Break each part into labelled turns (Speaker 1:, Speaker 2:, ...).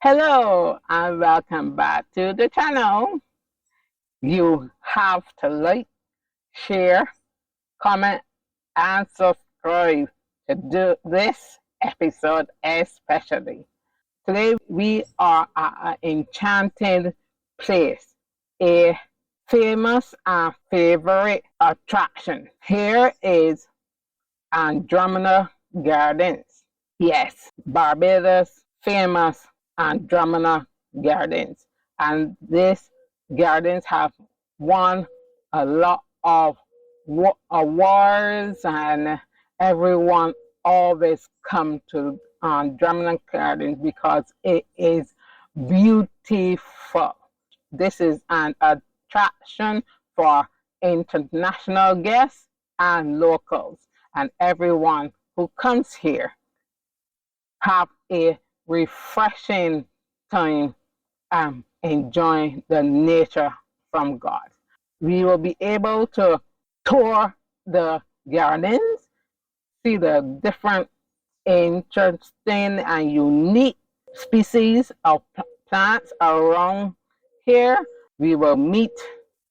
Speaker 1: Hello and welcome back to the channel. You have to like, share, comment, and subscribe to do this episode especially. Today we are at an enchanted place, a famous and favorite attraction. Here is Andromeda Gardens. Yes, Barbados famous Andromeda Gardens. And these gardens have won a lot of awards, and everyone always come to Andromeda Gardens because it is beautiful. This is an attraction for international guests and locals, and everyone who comes here have a refreshing time enjoying the nature from God. We will be able to tour the gardens, see the different interesting and unique species of plants around here. We will meet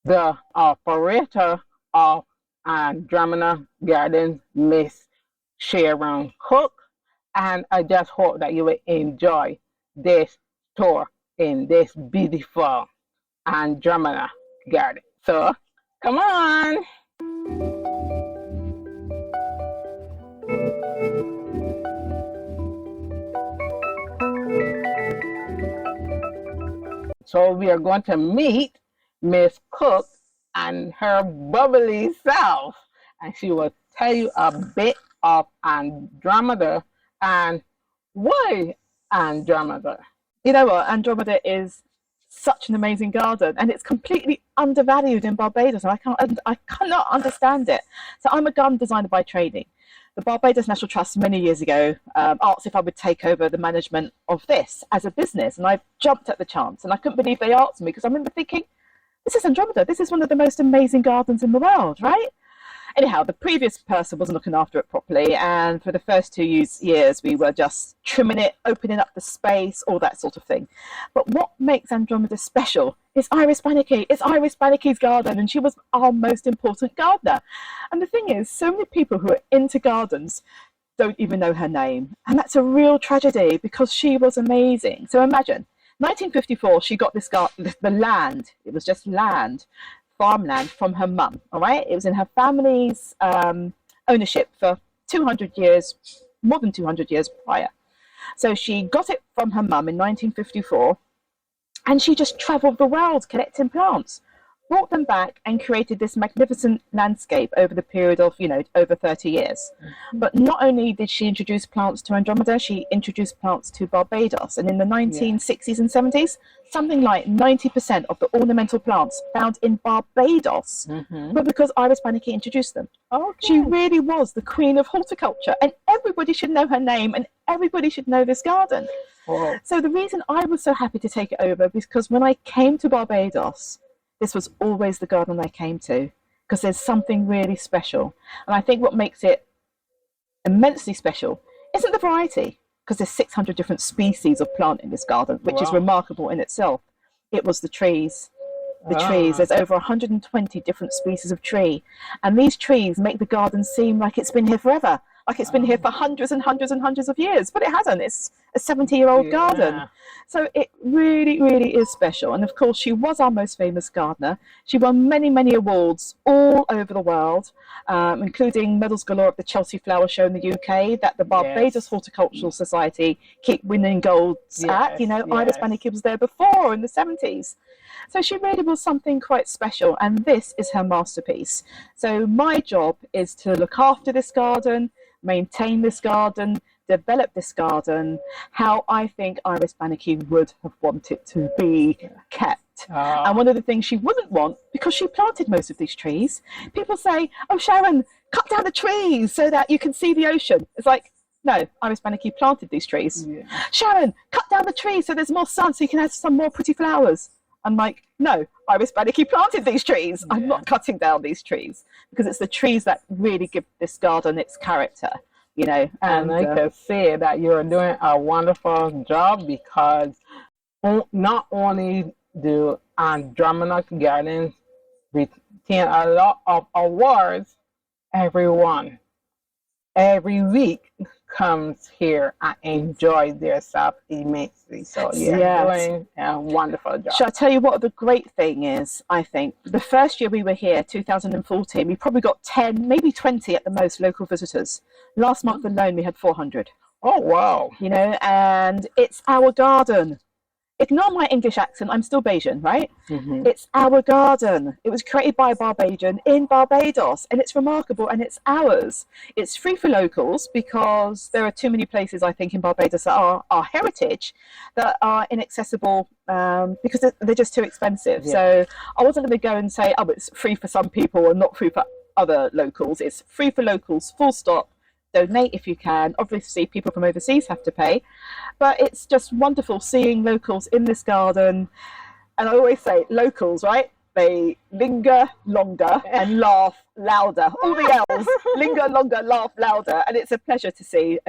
Speaker 1: the operator of Andromeda Gardens, Miss Sharon Cook, and I just hope that you will enjoy this tour in this beautiful Andromeda Garden. So, come on! So we are going to meet Miss Cook and her bubbly self, and she will tell you a bit of Andromeda and why Andromeda.
Speaker 2: You know what? Andromeda is such an amazing garden, and it's completely undervalued in Barbados, and I cannot understand it. So I'm a garden designer by training. The Barbados National Trust many years ago asked if I would take over the management of this as a business, and I jumped at the chance, and I couldn't believe they asked me, because I remember thinking, this is Andromeda, this is one of the most amazing gardens in the world, right? Anyhow, the previous person wasn't looking after it properly, and for the first 2 years we were just trimming it, opening up the space, all that sort of thing. But what makes Andromeda special is Iris Bannicky. It's Iris Bannicky's garden, and she was our most important gardener. And the thing is, so many people who are into gardens don't even know her name, and that's a real tragedy, because she was amazing. So imagine 1954, she got this garden, the land, it was just land, farmland, from her mum. All right, it was in her family's ownership for 200 years, more than 200 years prior. So she got it from her mum in 1954, and she just traveled the world collecting plants, brought them back, and created this magnificent landscape over the period of, over 30 years. But not only did she introduce plants to Andromeda, she introduced plants to Barbados. And in the 1960s and 70s, something like 90% of the ornamental plants found in Barbados were because Iris Bannicky introduced them. Okay. She really was the queen of horticulture, and everybody should know her name, and everybody should know this garden. Oh. So the reason I was so happy to take it over is because when I came to Barbados, this was always the garden I came to, because there's something really special. And I think what makes it immensely special isn't the variety, because there's 600 different species of plant in this garden, which is remarkable in itself. It was the trees. The trees. There's over 120 different species of tree. And these trees make the garden seem like it's been here forever, like it's been here for hundreds and hundreds and hundreds of years. But it hasn't. It's a 70-year-old garden. So it really, really is special. And of course, she was our most famous gardener. She won many, many awards all over the world, including medals galore at the Chelsea Flower Show in the UK, that the Barbados Horticultural Society keep winning golds at. Iris Bannicky was there before in the 70s. So she really was something quite special, and this is her masterpiece. So my job is to look after this garden, maintain this garden, develop this garden how I think Iris Bannicky would have wanted to be kept. And one of the things she wouldn't want, because she planted most of these trees, people say, oh Sharon, cut down the trees so that you can see the ocean. It's like, no, Iris Bannicky planted these trees. Sharon, cut down the trees so there's more sun so you can have some more pretty flowers. I'm like, no, Iris Bannicky planted these trees. I'm not cutting down these trees, because it's the trees that really give this garden its character, And
Speaker 1: I can say that you're doing a wonderful job, because not only do Andromeda Gardens retain a lot of awards, everyone every week comes here and enjoys themselves immensely. So you're doing a wonderful job.
Speaker 2: Shall I tell you what the great thing is? I think the first year we were here, 2014, we probably got 10, maybe 20 at the most local visitors. Last month alone, we had 400.
Speaker 1: Oh, wow.
Speaker 2: You know, and it's our garden. Ignore my English accent, I'm still Bayesian, right? It's our garden. It was created by a Barbadian in Barbados, and it's remarkable, and it's ours. It's free for locals because there are too many places, I think, in Barbados that are our heritage that are inaccessible because they're just too expensive. So I wasn't going to go and say, oh, it's free for some people and not free for other locals. It's free for locals, full stop. Donate if you can. Obviously, people from overseas have to pay, but it's just wonderful seeing locals in this garden. And I always say, locals, right? They linger longer and laugh louder. All the L's, linger longer, laugh louder, and it's a pleasure to see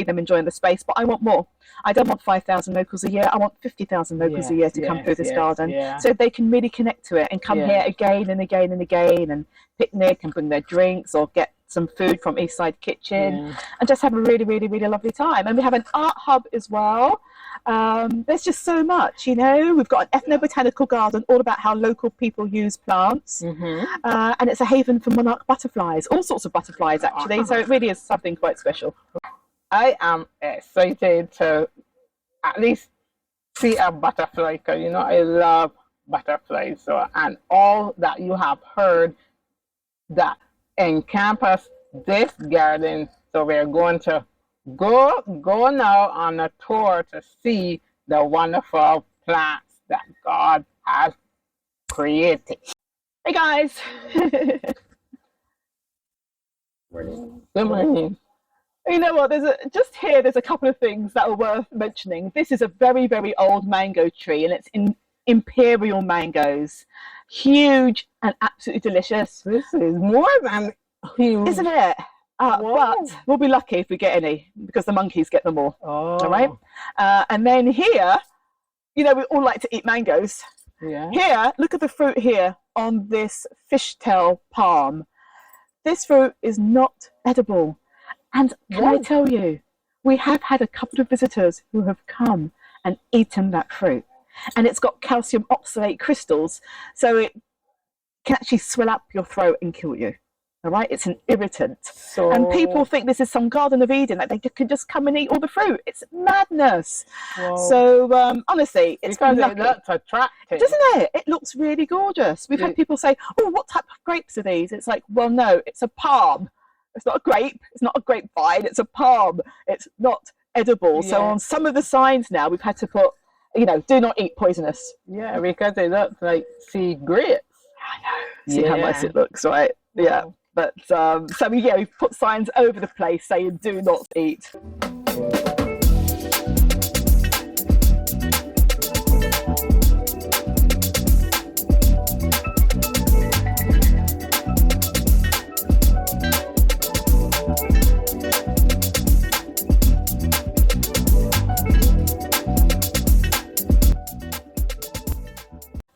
Speaker 2: them enjoying the space. But I want more. I don't want 5,000 locals a year. I want 50,000 locals a year to come through this garden, so they can really connect to it and come here again and again and again and picnic and bring their drinks or get some food from Eastside Kitchen and just have a really, really, really lovely time. And we have an art hub as well. There's just so much, you know. We've got an ethnobotanical garden all about how local people use plants, and it's a haven for monarch butterflies, all sorts of butterflies actually. So it really is something quite special.
Speaker 1: I am excited to at least see a butterfly because, you know, I love butterflies. So, and all that you have heard that encompass this garden. So we're going to go now on a tour to see the wonderful plants that God has created.
Speaker 2: Hey guys.
Speaker 1: Good morning.
Speaker 2: You know what, there's a couple of things that are worth mentioning. This is a very, very old mango tree, and it's in imperial mangoes. Huge and absolutely delicious.
Speaker 1: This is more than huge.
Speaker 2: Isn't it? But we'll be lucky if we get any, because the monkeys get them all. All right. And then here, you know, we all like to eat mangoes. Here, look at the fruit here on this fishtail palm. This fruit is not edible. And can I tell you, we have had a couple of visitors who have come and eaten that fruit. And it's got calcium oxalate crystals, so it can actually swell up your throat and kill you. All right, it's an irritant. And people think this is some Garden of Eden, that they can just come and eat all the fruit. It's madness. So honestly, it's very lucky.
Speaker 1: It looks attractive,
Speaker 2: doesn't it? It looks really gorgeous. We've had people say, oh, what type of grapes are these? It's like, well, no, it's a palm. It's not a grape. It's not a grapevine. It's a palm. It's not edible. So on some of the signs now, we've had to put, you know, do not eat poisonous.
Speaker 1: Yeah, because it looks like sea grapes.
Speaker 2: I know. See how nice it looks, right? Yeah. But so we've put signs over the place saying do not eat.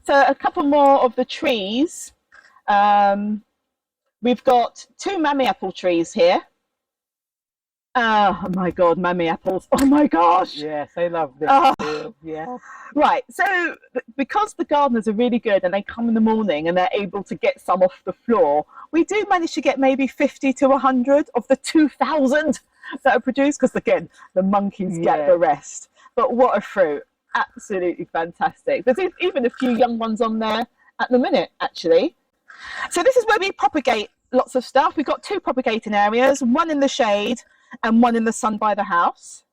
Speaker 2: So a couple more of the trees. We've got 2 mammy apple trees here. Oh my God, mammy apples. Oh my gosh.
Speaker 1: Yes, I love this too. Yeah.
Speaker 2: Right, so because the gardeners are really good and they come in the morning and they're able to get some off the floor, we do manage to get maybe 50 to 100 of the 2,000 that are produced, because again, the monkeys get the rest. But what a fruit. Absolutely fantastic. There's even a few young ones on there at the minute, actually. So this is where we propagate lots of stuff. We've got 2 propagating areas, one in the shade and one in the sun by the house.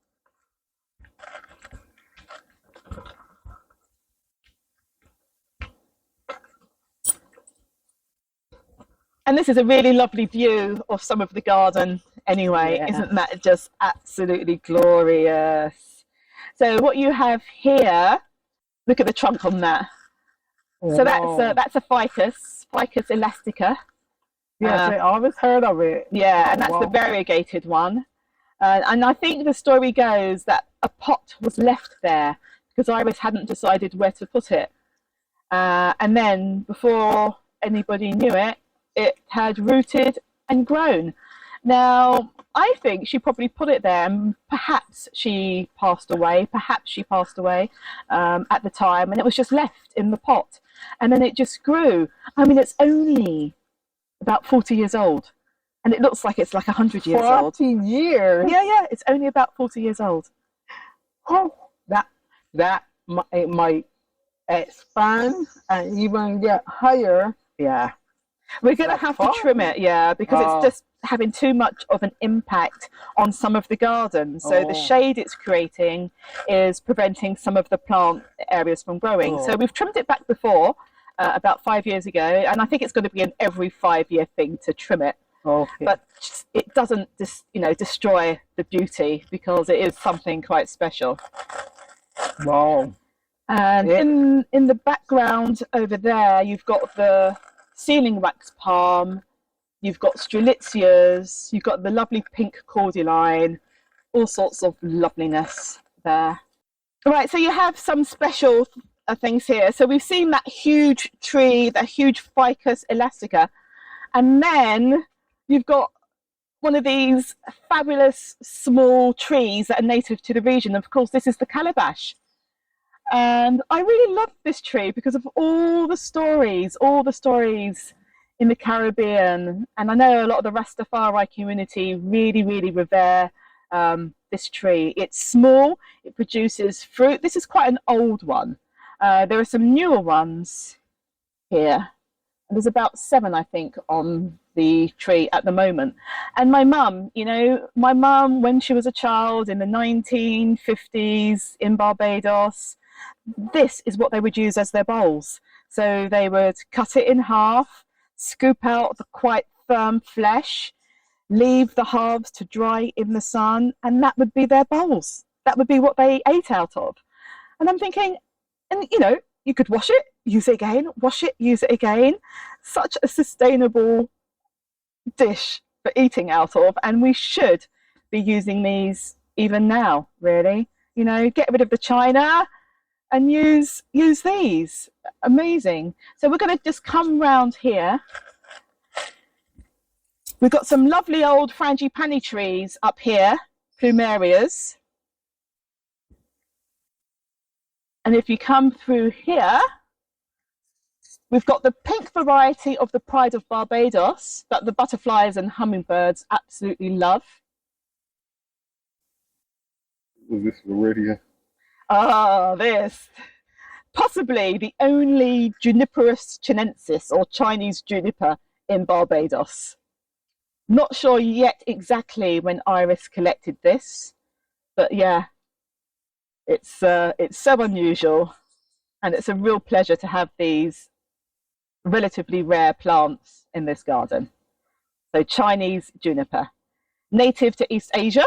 Speaker 2: And this is a really lovely view of some of the garden anyway. Isn't that just absolutely glorious? So what you have here, look at the trunk on that. So that's a ficus elastica.
Speaker 1: Yes, I always heard of it.
Speaker 2: Yeah, and that's the variegated one. And I think the story goes that a pot was left there because Iris hadn't decided where to put it. And then before anybody knew it, it had rooted and grown. Now, I think she probably put it there, and perhaps she passed away at the time, and it was just left in the pot. And then it just grew. I mean, it's only about 40 years old, and it looks like it's like 100 years old.
Speaker 1: 40 years?
Speaker 2: Yeah, it's only about 40 years old.
Speaker 1: Oh, that might expand and even get higher.
Speaker 2: Yeah. We're going to have to trim it, because it's just having too much of an impact on some of the garden. So the shade it's creating is preventing some of the plant areas from growing. So we've trimmed it back before, about 5 years ago, and I think it's going to be an every 5-year thing to trim it.
Speaker 1: Okay.
Speaker 2: But it doesn't destroy the beauty, because it is something quite special.
Speaker 1: Wow.
Speaker 2: And in the background over there, you've got the sealing wax palm, you've got strelitzias, you've got the lovely pink cordyline, all sorts of loveliness there. Right, so you have some special things here. So we've seen that huge tree, that huge Ficus elastica, and then you've got one of these fabulous small trees that are native to the region. Of course, this is the calabash. And I really love this tree because of all the stories in the Caribbean. And I know a lot of the Rastafari community really, really revere this tree. It's small, it produces fruit. This is quite an old one. There are some newer ones here. There's about 7, I think, on the tree at the moment. And my mum, when she was a child in the 1950s in Barbados, this is what they would use as their bowls. So they would cut it in half, scoop out the quite firm flesh, leave the halves to dry in the sun, and that would be their bowls. That would be what they ate out of. And I'm thinking, and you could wash it, use it again, wash it, use it again. Such a sustainable dish for eating out of, and we should be using these even now, really. Get rid of the china and use these. Amazing. So we're going to just come round here. We've got some lovely old frangipani trees up here, plumerias. And if you come through here, we've got the pink variety of the Pride of Barbados that the butterflies and hummingbirds absolutely love.
Speaker 3: Was this Viridia?
Speaker 2: This. Possibly the only Juniperus chinensis, or Chinese juniper, in Barbados. Not sure yet exactly when Iris collected this, but yeah, it's so unusual, and it's a real pleasure to have these relatively rare plants in this garden. So Chinese juniper, native to East Asia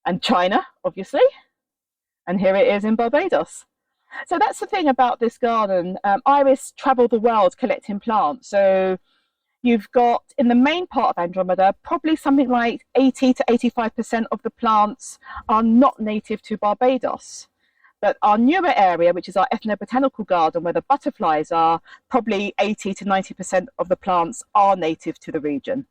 Speaker 2: and China, obviously, and here it is in Barbados. So that's the thing about this garden. Iris travelled the world collecting plants. So you've got, in the main part of Andromeda, probably something like 80 to 85% of the plants are not native to Barbados. But our newer area, which is our ethnobotanical garden, where the butterflies are, probably 80 to 90% of the plants are native to the region.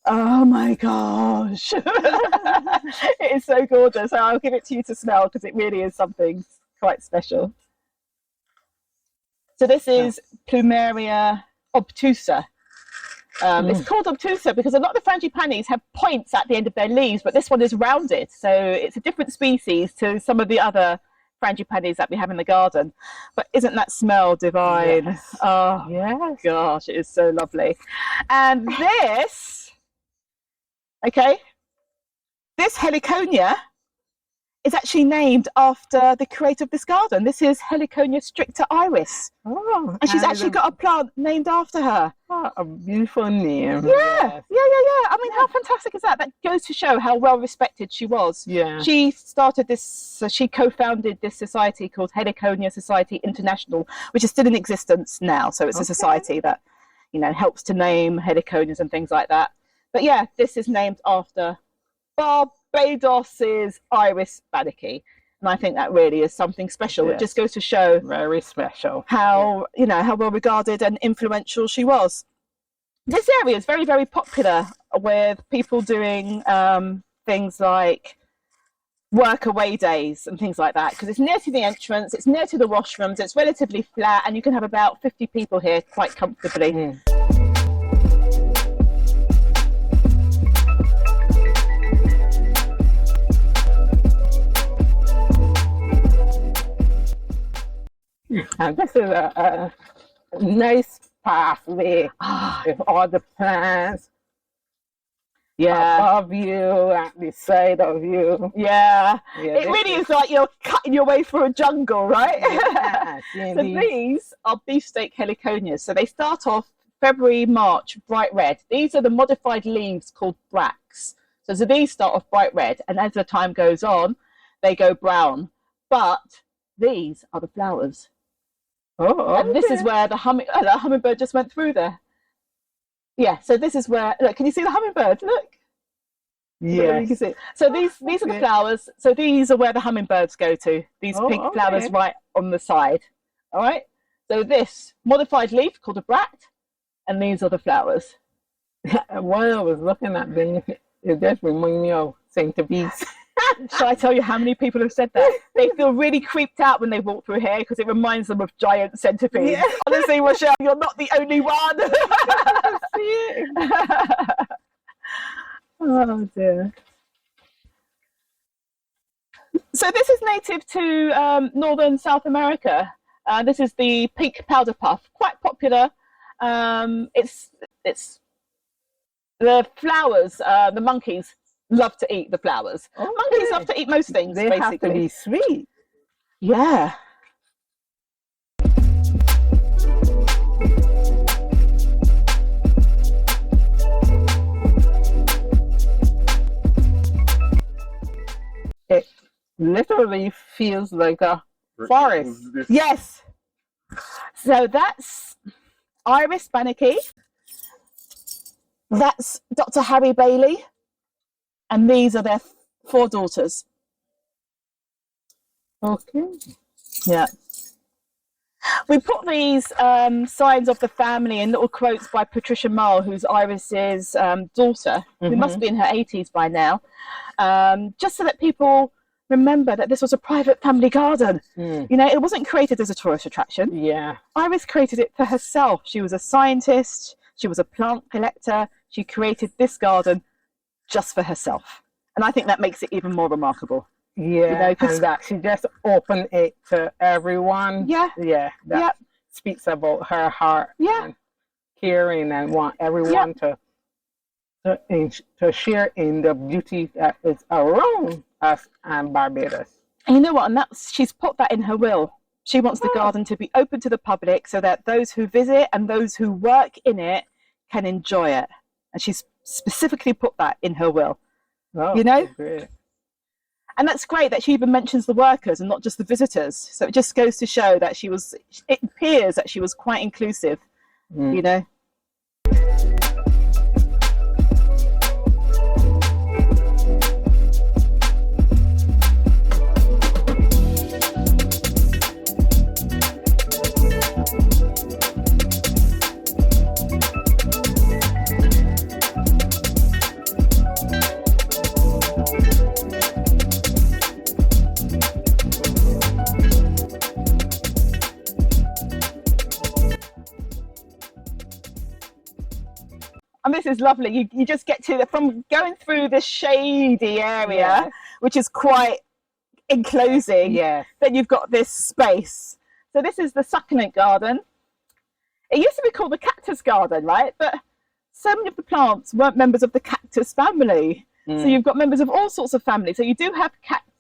Speaker 2: Oh my gosh. It is so gorgeous. So I'll give it to you to smell, because it really is something quite special. So this is Plumeria obtusa. It's called obtusa because a lot of the frangipanis have points at the end of their leaves, but this one is rounded. So it's a different species to some of the other frangipanis that we have in the garden. But isn't that smell divine?
Speaker 1: Yes.
Speaker 2: Oh,
Speaker 1: Yes.
Speaker 2: gosh, it is so lovely. And this, okay, this heliconia is actually named after the creator of this garden. This is Heliconia stricta iris.
Speaker 1: Oh,
Speaker 2: And she's actually got a plant named after her.
Speaker 1: Oh, a beautiful name.
Speaker 2: Yeah. I mean, how fantastic is that? That goes to show how well respected she was.
Speaker 1: Yeah.
Speaker 2: She started this, she co-founded this society called Heliconia Society International, which is still in existence now. So it's a society that, you know, helps to name heliconias and things like that. But yeah, this is named after Barbados's Iris Bannicky. And I think that really is something special. It just goes to show
Speaker 1: very special
Speaker 2: how, you know, how well regarded and influential she was. This area is very, very popular with people doing things like work away days and things like that, because it's near to the entrance, it's near to the washrooms, it's relatively flat, and you can have about 50 people here quite comfortably.
Speaker 1: And this is a nice pathway with all the plants above you, at the side of you.
Speaker 2: It really is like you're cutting your way through a jungle, right? So these are beefsteak heliconias. So they start off February, March, bright red. These are the modified leaves called bracts. So these start off bright red, and as the time goes on, they go brown. But these are the flowers. And this is where the hummingbird just went through there. Yeah, so this is where, look, can you see the hummingbird? Look.
Speaker 1: Yeah.
Speaker 2: You can see. So these are the flowers. So these are where the hummingbirds go to. These pink flowers right on the side. All right. So this modified leaf called a bract, and these are the flowers.
Speaker 1: While I was looking at them, it just reminded me of Saint Bees.
Speaker 2: Shall I tell you how many people have said that? They feel really creeped out when they walk through here because it reminds them of giant centipedes. Yeah. Honestly, Rochelle, you're not the only one. Oh dear. So this is native to northern South America. This is the pink powder puff, quite popular. It's the flowers. The monkeys love to eat the flowers. Monkeys love to eat most things.
Speaker 1: They
Speaker 2: basically
Speaker 1: have to be sweet.
Speaker 2: Yeah.
Speaker 1: It literally feels like a forest.
Speaker 2: Yes. So that's Iris Bannicky. That's Dr. Harry Bailey. And these are their 4 daughters.
Speaker 1: Okay.
Speaker 2: Yeah. We put these signs of the family in little quotes by Patricia Marl, who's Iris's daughter, who must be in her 80s by now, just so that people remember that this was a private family garden. You know, it wasn't created as a tourist attraction.
Speaker 1: Yeah.
Speaker 2: Iris created it for herself. She was a scientist. She was a plant collector. She created this garden just for herself. And I think that makes it even more remarkable.
Speaker 1: Yeah,
Speaker 2: you know,
Speaker 1: and that she just opened it to everyone.
Speaker 2: Yeah.
Speaker 1: Yeah, that speaks about her heart and caring and want everyone to share in the beauty that is around us and Barbados.
Speaker 2: And you know what? And she's put that in her will. She wants the garden to be open to the public so that those who visit and those who work in it can enjoy it. And she's specifically put that in her will.
Speaker 1: Oh,
Speaker 2: you know?
Speaker 1: Great.
Speaker 2: And that's great that she even mentions the workers and not just the visitors. So it just goes to show that it appears that she was quite inclusive, you know? And this is lovely. You just get to from going through this shady area, which is quite enclosing. Yeah. Then you've got this space. So this is the succulent garden. It used to be called the cactus garden, right? But so many of the plants weren't members of the cactus family. So you've got members of all sorts of families. So you do have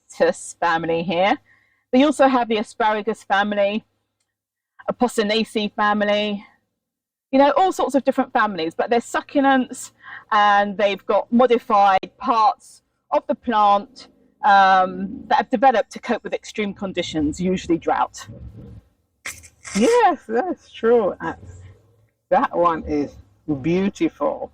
Speaker 2: lettuce family here. They also have the asparagus family, Apocynaceae family, you know, all sorts of different families, but they're succulents and they've got modified parts of the plant that have developed to cope with extreme conditions, usually drought.
Speaker 1: Yes, that's true. That one is beautiful.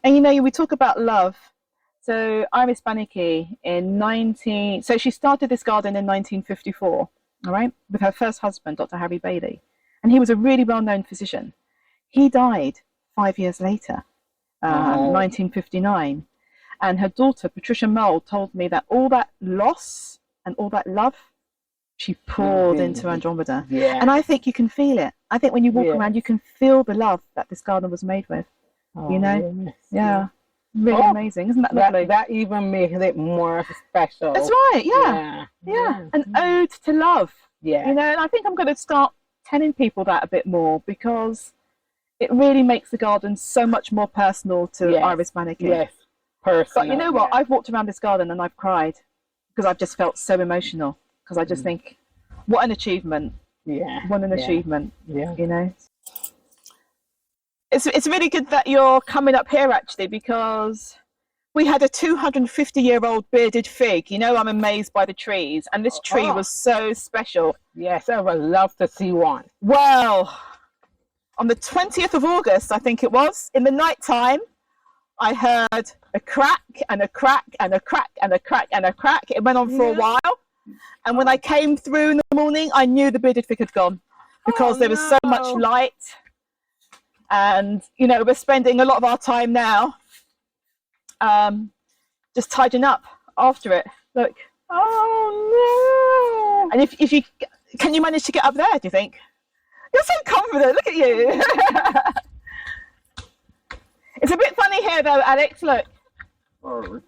Speaker 2: And you know, we talk about love. So Iris Banicki so she started this garden in 1954, all right, with her first husband, Dr. Harry Bailey. And he was a really well-known physician. He died 5 years later, 1959. And her daughter, Patricia Mull, told me that all that loss and all that love, she poured into Andromeda.
Speaker 1: Yeah.
Speaker 2: And I think you can feel it. I think when you walk around, you can feel the love that this garden was made with. You know,
Speaker 1: yes.
Speaker 2: Really amazing, isn't that lovely?
Speaker 1: That even makes it more special.
Speaker 2: That's right, yeah. An ode to love.
Speaker 1: Yeah.
Speaker 2: You know, and I think I'm going to start telling people that a bit more because it really makes the garden so much more personal to Iris Banicki.
Speaker 1: Yes, personal.
Speaker 2: But you know what? I've walked around this garden and I've cried because I've just felt so emotional because I just think, what an achievement.
Speaker 1: Yeah.
Speaker 2: What an achievement.
Speaker 1: Yeah.
Speaker 2: You know. It's really good that you're coming up here actually because we had a 250-year-old bearded fig. You know, I'm amazed by the trees, and this tree was so special.
Speaker 1: Yes, I would love to see one.
Speaker 2: Well, on the 20th of August, I think it was, in the night time, I heard a crack and a crack and a crack and a crack and a crack. It went on for a while, and when I came through in the morning, I knew the bearded fig had gone because there was so much light. And you know, we're spending a lot of our time now just tidying up after it. Look.
Speaker 1: Oh no.
Speaker 2: And if you can, you manage to get up there, do you think? You're so confident, look at you. It's a bit funny here though, Alex, look.
Speaker 3: Sorry.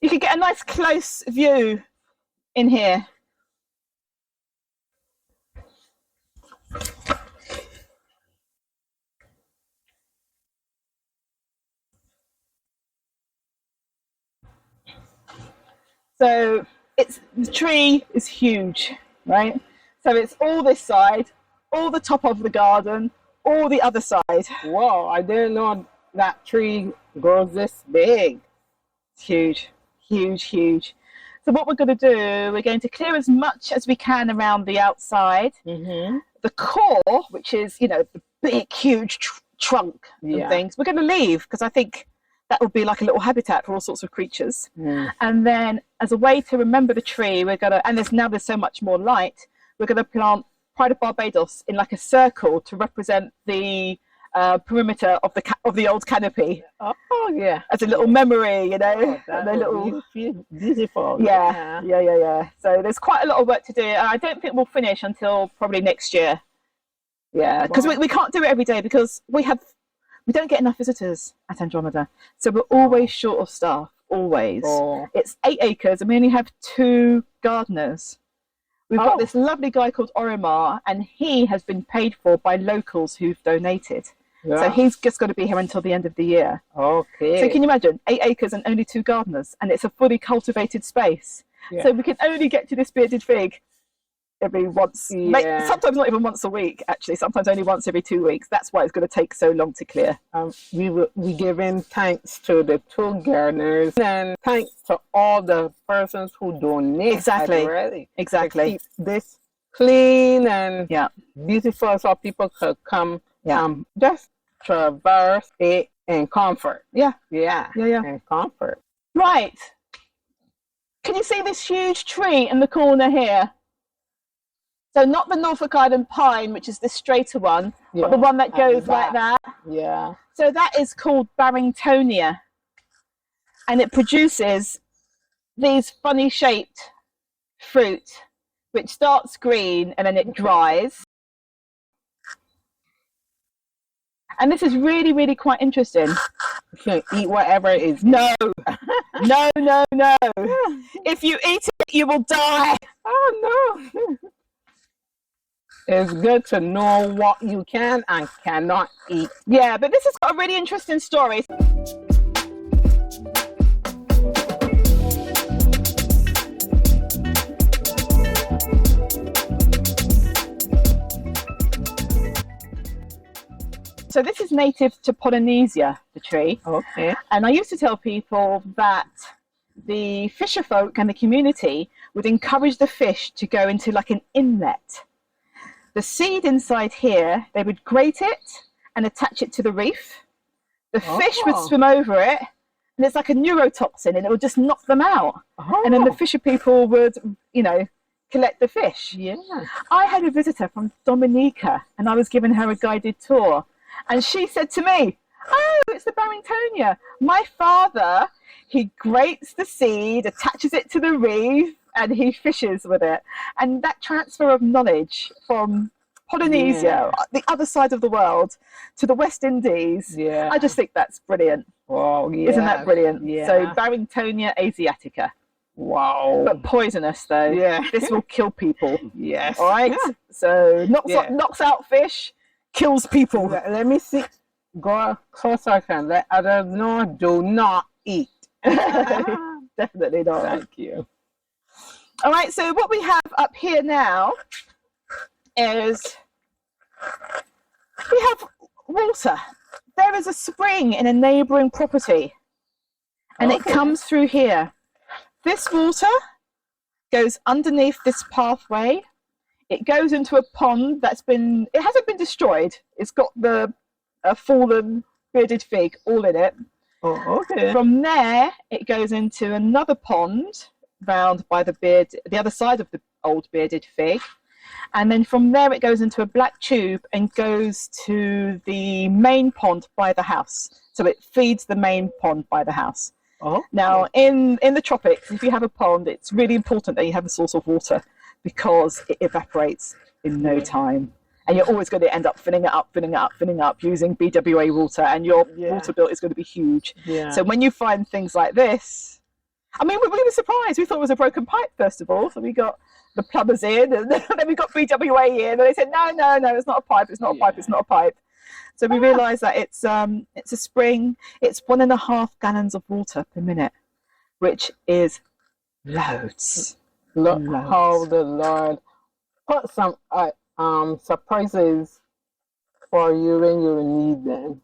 Speaker 2: You could get a nice close view in here. So the tree is huge, right? So it's all this side, all the top of the garden, all the other side.
Speaker 1: Whoa, I didn't know that tree grows this big.
Speaker 2: It's huge, huge, huge. So what we're going to do, we're going to clear as much as we can around the outside. The core, which is, you know, the big, huge trunk and things, we're going to leave because I think that will be like a little habitat for all sorts of creatures. And then as a way to remember the tree, we're going to, and there's so much more light, we're going to plant Pride of Barbados in like a circle to represent the perimeter of the old canopy.
Speaker 1: Oh yeah.
Speaker 2: As a little memory, you know.
Speaker 1: Beautiful.
Speaker 2: Yeah. So there's quite a lot of work to do. And I don't think we'll finish until probably next year. Yeah, because we can't do it every day because we don't get enough visitors at Andromeda. So we're always short of staff, always. It's 8 acres and we only have 2 gardeners. We've got this lovely guy called Oromar, and he has been paid for by locals who've donated. So he's just got to be here until the end of the year.
Speaker 1: Okay.
Speaker 2: So can you imagine, 8 acres and only 2 gardeners, and it's a fully cultivated space. So we can only get to this bearded fig every sometimes not even once a week, actually, sometimes only once every 2 weeks. That's why it's going to take so long to clear.
Speaker 1: We giving thanks to the 2 gardeners and thanks to all the persons who donate.
Speaker 2: Exactly.
Speaker 1: To
Speaker 2: exactly.
Speaker 1: keep this clean and
Speaker 2: Yeah.
Speaker 1: beautiful, so people could come
Speaker 2: Yeah.
Speaker 1: just traverse it in comfort.
Speaker 2: Yeah.
Speaker 1: Yeah.
Speaker 2: Yeah.
Speaker 1: In comfort.
Speaker 2: Right. Can you see this huge tree in the corner here? So not the Norfolk Island pine, which is the straighter one, but the one that goes like that.
Speaker 1: Yeah.
Speaker 2: So that is called Barringtonia. And it produces these funny shaped fruit, which starts green and then it dries. And this is really, really quite interesting.
Speaker 1: You can eat whatever it is.
Speaker 2: No, no, no, no. If you eat it, you will die.
Speaker 1: Oh, no. It's good to know what you can and cannot eat.
Speaker 2: Yeah, but this has got a really interesting story. So this is native to Polynesia, the tree.
Speaker 1: Okay.
Speaker 2: And I used to tell people that the fisher folk and the community would encourage the fish to go into like an inlet. The seed inside here, they would grate it and attach it to the reef. The fish would swim over it, and it's like a neurotoxin, and it would just knock them out. And then the fisher people would, you know, collect the fish.
Speaker 1: Yeah.
Speaker 2: I had a visitor from Dominica, and I was giving her a guided tour. And she said to me, "Oh, it's the Barringtonia. My father, he grates the seed, attaches it to the reef, and he fishes with it." And that transfer of knowledge from Polynesia, the other side of the world, to the West Indies, I just think that's brilliant.
Speaker 1: Wow, yeah.
Speaker 2: Isn't that brilliant?
Speaker 1: Yeah.
Speaker 2: So Barringtonia asiatica.
Speaker 1: Wow.
Speaker 2: But poisonous though.
Speaker 1: Yeah.
Speaker 2: This will kill people.
Speaker 1: Yes.
Speaker 2: All right.
Speaker 1: Yeah.
Speaker 2: So knocks out fish, kills people.
Speaker 1: Let me see. Go closer. I can let others know. Do not eat.
Speaker 2: Definitely not.
Speaker 1: Thank you.
Speaker 2: All right. So what we have up here now is we have water. There is a spring in a neighbouring property, and it comes through here. This water goes underneath this pathway. It goes into a pond it hasn't been destroyed. It's got the fallen bearded fig all in it.
Speaker 1: Oh, okay.
Speaker 2: From there, it goes into another pond round by the other side of the old bearded fig. And then from there, it goes into a black tube and goes to the main pond by the house. So it feeds the main pond by the house.
Speaker 1: Oh.
Speaker 2: Now, in the tropics, if you have a pond, it's really important that you have a source of water because it evaporates in no time. And you're always going to end up filling it up using BWA water, and your water bill is going to be huge.
Speaker 1: Yeah.
Speaker 2: So when you find things like this, I mean, we were surprised. We thought it was a broken pipe, first of all. So we got the plumbers in, and then we got BWA in, and they said, no, it's not a pipe, it's not a pipe, it's not a pipe. So we realised that it's a spring. It's 1.5 gallons of water per minute, which is loads.
Speaker 1: Look how the Lord put some surprises for you when you need them.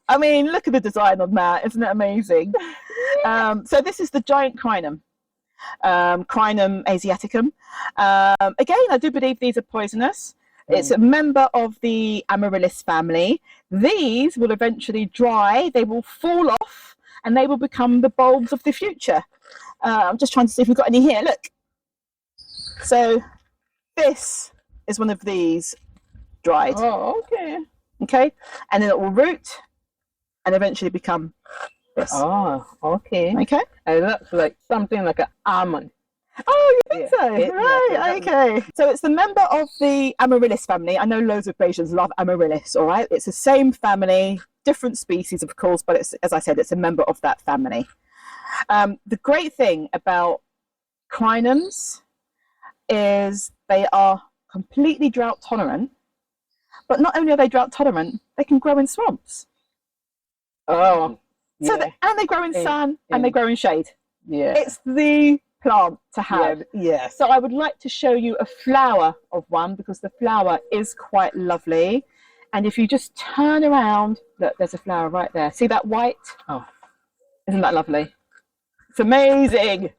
Speaker 2: I mean, look at the design on that. Isn't it amazing? So this is the giant crinum, Crinum asiaticum. Again, I do believe these are poisonous. It's a member of the Amaryllis family. These will eventually dry, they will fall off, and they will become the bulbs of the future. I'm just trying to see if we've got any here. Look. So this is one of these dried.
Speaker 1: Oh, okay.
Speaker 2: Okay, and then it will root and eventually become this.
Speaker 1: Oh, okay.
Speaker 2: Okay.
Speaker 1: It looks like something like an almond.
Speaker 2: Oh, you think so?
Speaker 1: Right,
Speaker 2: Right, okay. So it's the member of the Amaryllis family. I know loads of Bayesians love Amaryllis, all right? It's the same family, different species, of course, but it's, as I said, it's a member of that family. The great thing about crinums is they are completely drought tolerant, but not only are they drought tolerant, they can grow in swamps.
Speaker 1: Oh,
Speaker 2: So
Speaker 1: yeah.
Speaker 2: and they grow in sun and they
Speaker 1: in-
Speaker 2: grow in shade.
Speaker 1: Yeah.
Speaker 2: It's the plant to have.
Speaker 1: Yeah. Yes.
Speaker 2: So I would like to show you a flower of one because the flower is quite lovely. And if you just turn around, look, there's a flower right there. See that white?
Speaker 1: Oh.
Speaker 2: Isn't that lovely? It's amazing.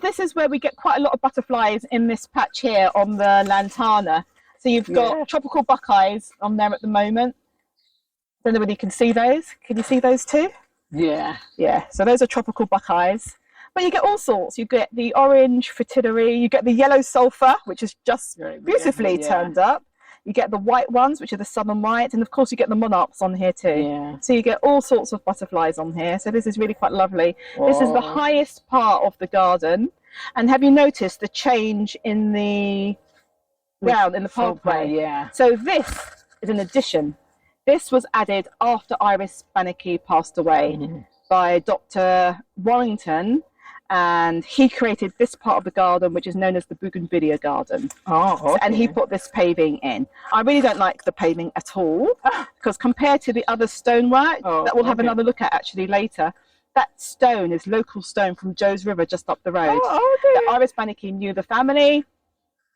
Speaker 2: This is where we get quite a lot of butterflies in this patch here on the lantana. So you've got tropical buckeyes on there at the moment. Don't know whether you can see those. Can you see those too?
Speaker 1: Yeah.
Speaker 2: Yeah, so those are tropical buckeyes. But you get all sorts. You get the orange fritillary, you get the yellow sulphur, which is just beautifully turned up. You get the white ones, which are the southern white, and of course you get the monarchs on here too.
Speaker 1: Yeah.
Speaker 2: So you get all sorts of butterflies on here. So this is really quite lovely.
Speaker 1: Whoa.
Speaker 2: This is the highest part of the garden. And have you noticed the change in the ground, in the pathway?
Speaker 1: Yeah.
Speaker 2: So this is an addition. This was added after Iris Bannicky passed away by Dr. Warrington, and he created this part of the garden, which is known as the Bougainvillea Garden.
Speaker 1: Oh, okay.
Speaker 2: And he put this paving in. I really don't like the paving at all, because compared to the other stonework that we'll have another look at actually later, that stone is local stone from Joe's River just up the road.
Speaker 1: Oh, okay.
Speaker 2: The Iris Bannicky knew the family,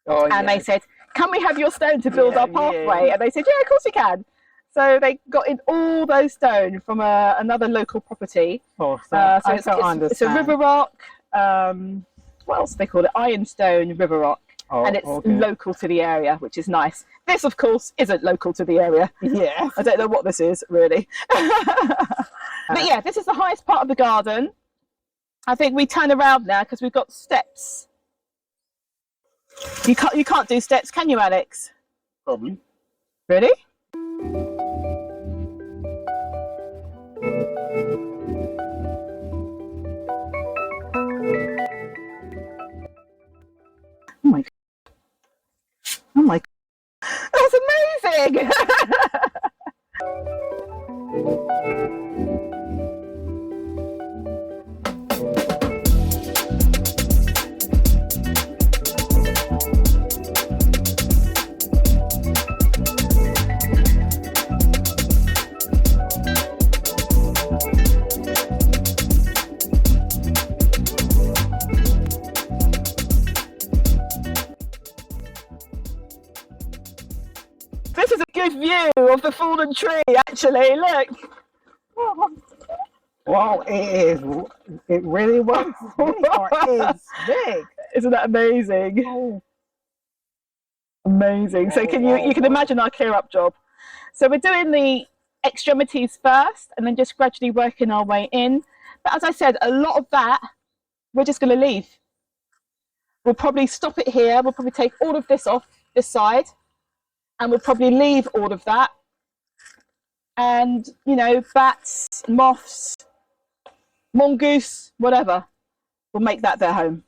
Speaker 2: and they said, can we have your stone to build our pathway? And they said, yeah, of course we can. So they got in all those stone from another local property.
Speaker 1: Oh,
Speaker 2: So
Speaker 1: I
Speaker 2: it's a
Speaker 1: understand.
Speaker 2: river rock. What else do they call it? Ironstone river rock.
Speaker 1: Oh,
Speaker 2: And it's
Speaker 1: okay.
Speaker 2: local to the area, which is nice. This, of course, isn't local to the area.
Speaker 1: Yeah.
Speaker 2: I don't know what this is, really. But yeah, this is the highest part of the garden. I think we turn around now because we've got steps. You can't do steps, can you, Alex?
Speaker 3: Probably.
Speaker 2: Really? Oh my! Oh my! That's amazing! This is a good view of the fallen tree, actually. Look.
Speaker 1: Wow, it is. It really was big, or is big.
Speaker 2: Isn't that amazing?
Speaker 1: Oh.
Speaker 2: Amazing. So you can imagine our clear up job. So we're doing the extremities first and then just gradually working our way in. But as I said, a lot of that we're just going to leave. We'll probably stop it here. We'll probably take all of this off this side, and we'll probably leave all of that. And, you know, bats, moths, mongoose, whatever, will make that their home.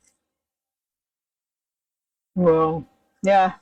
Speaker 1: Well,
Speaker 2: Yeah.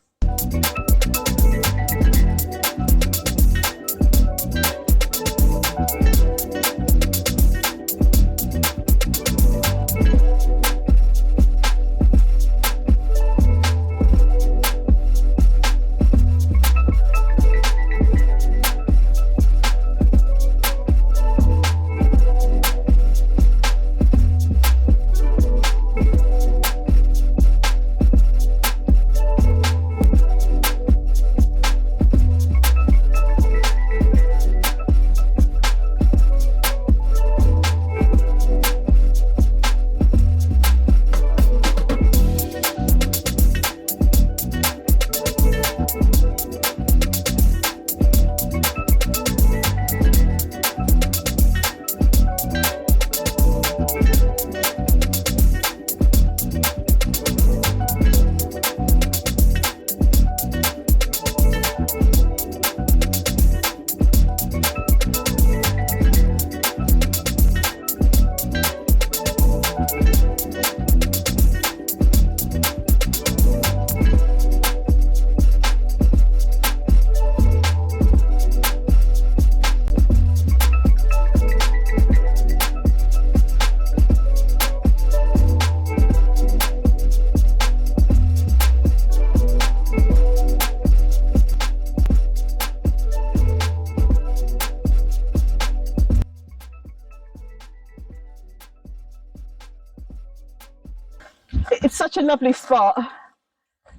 Speaker 2: such a lovely spot.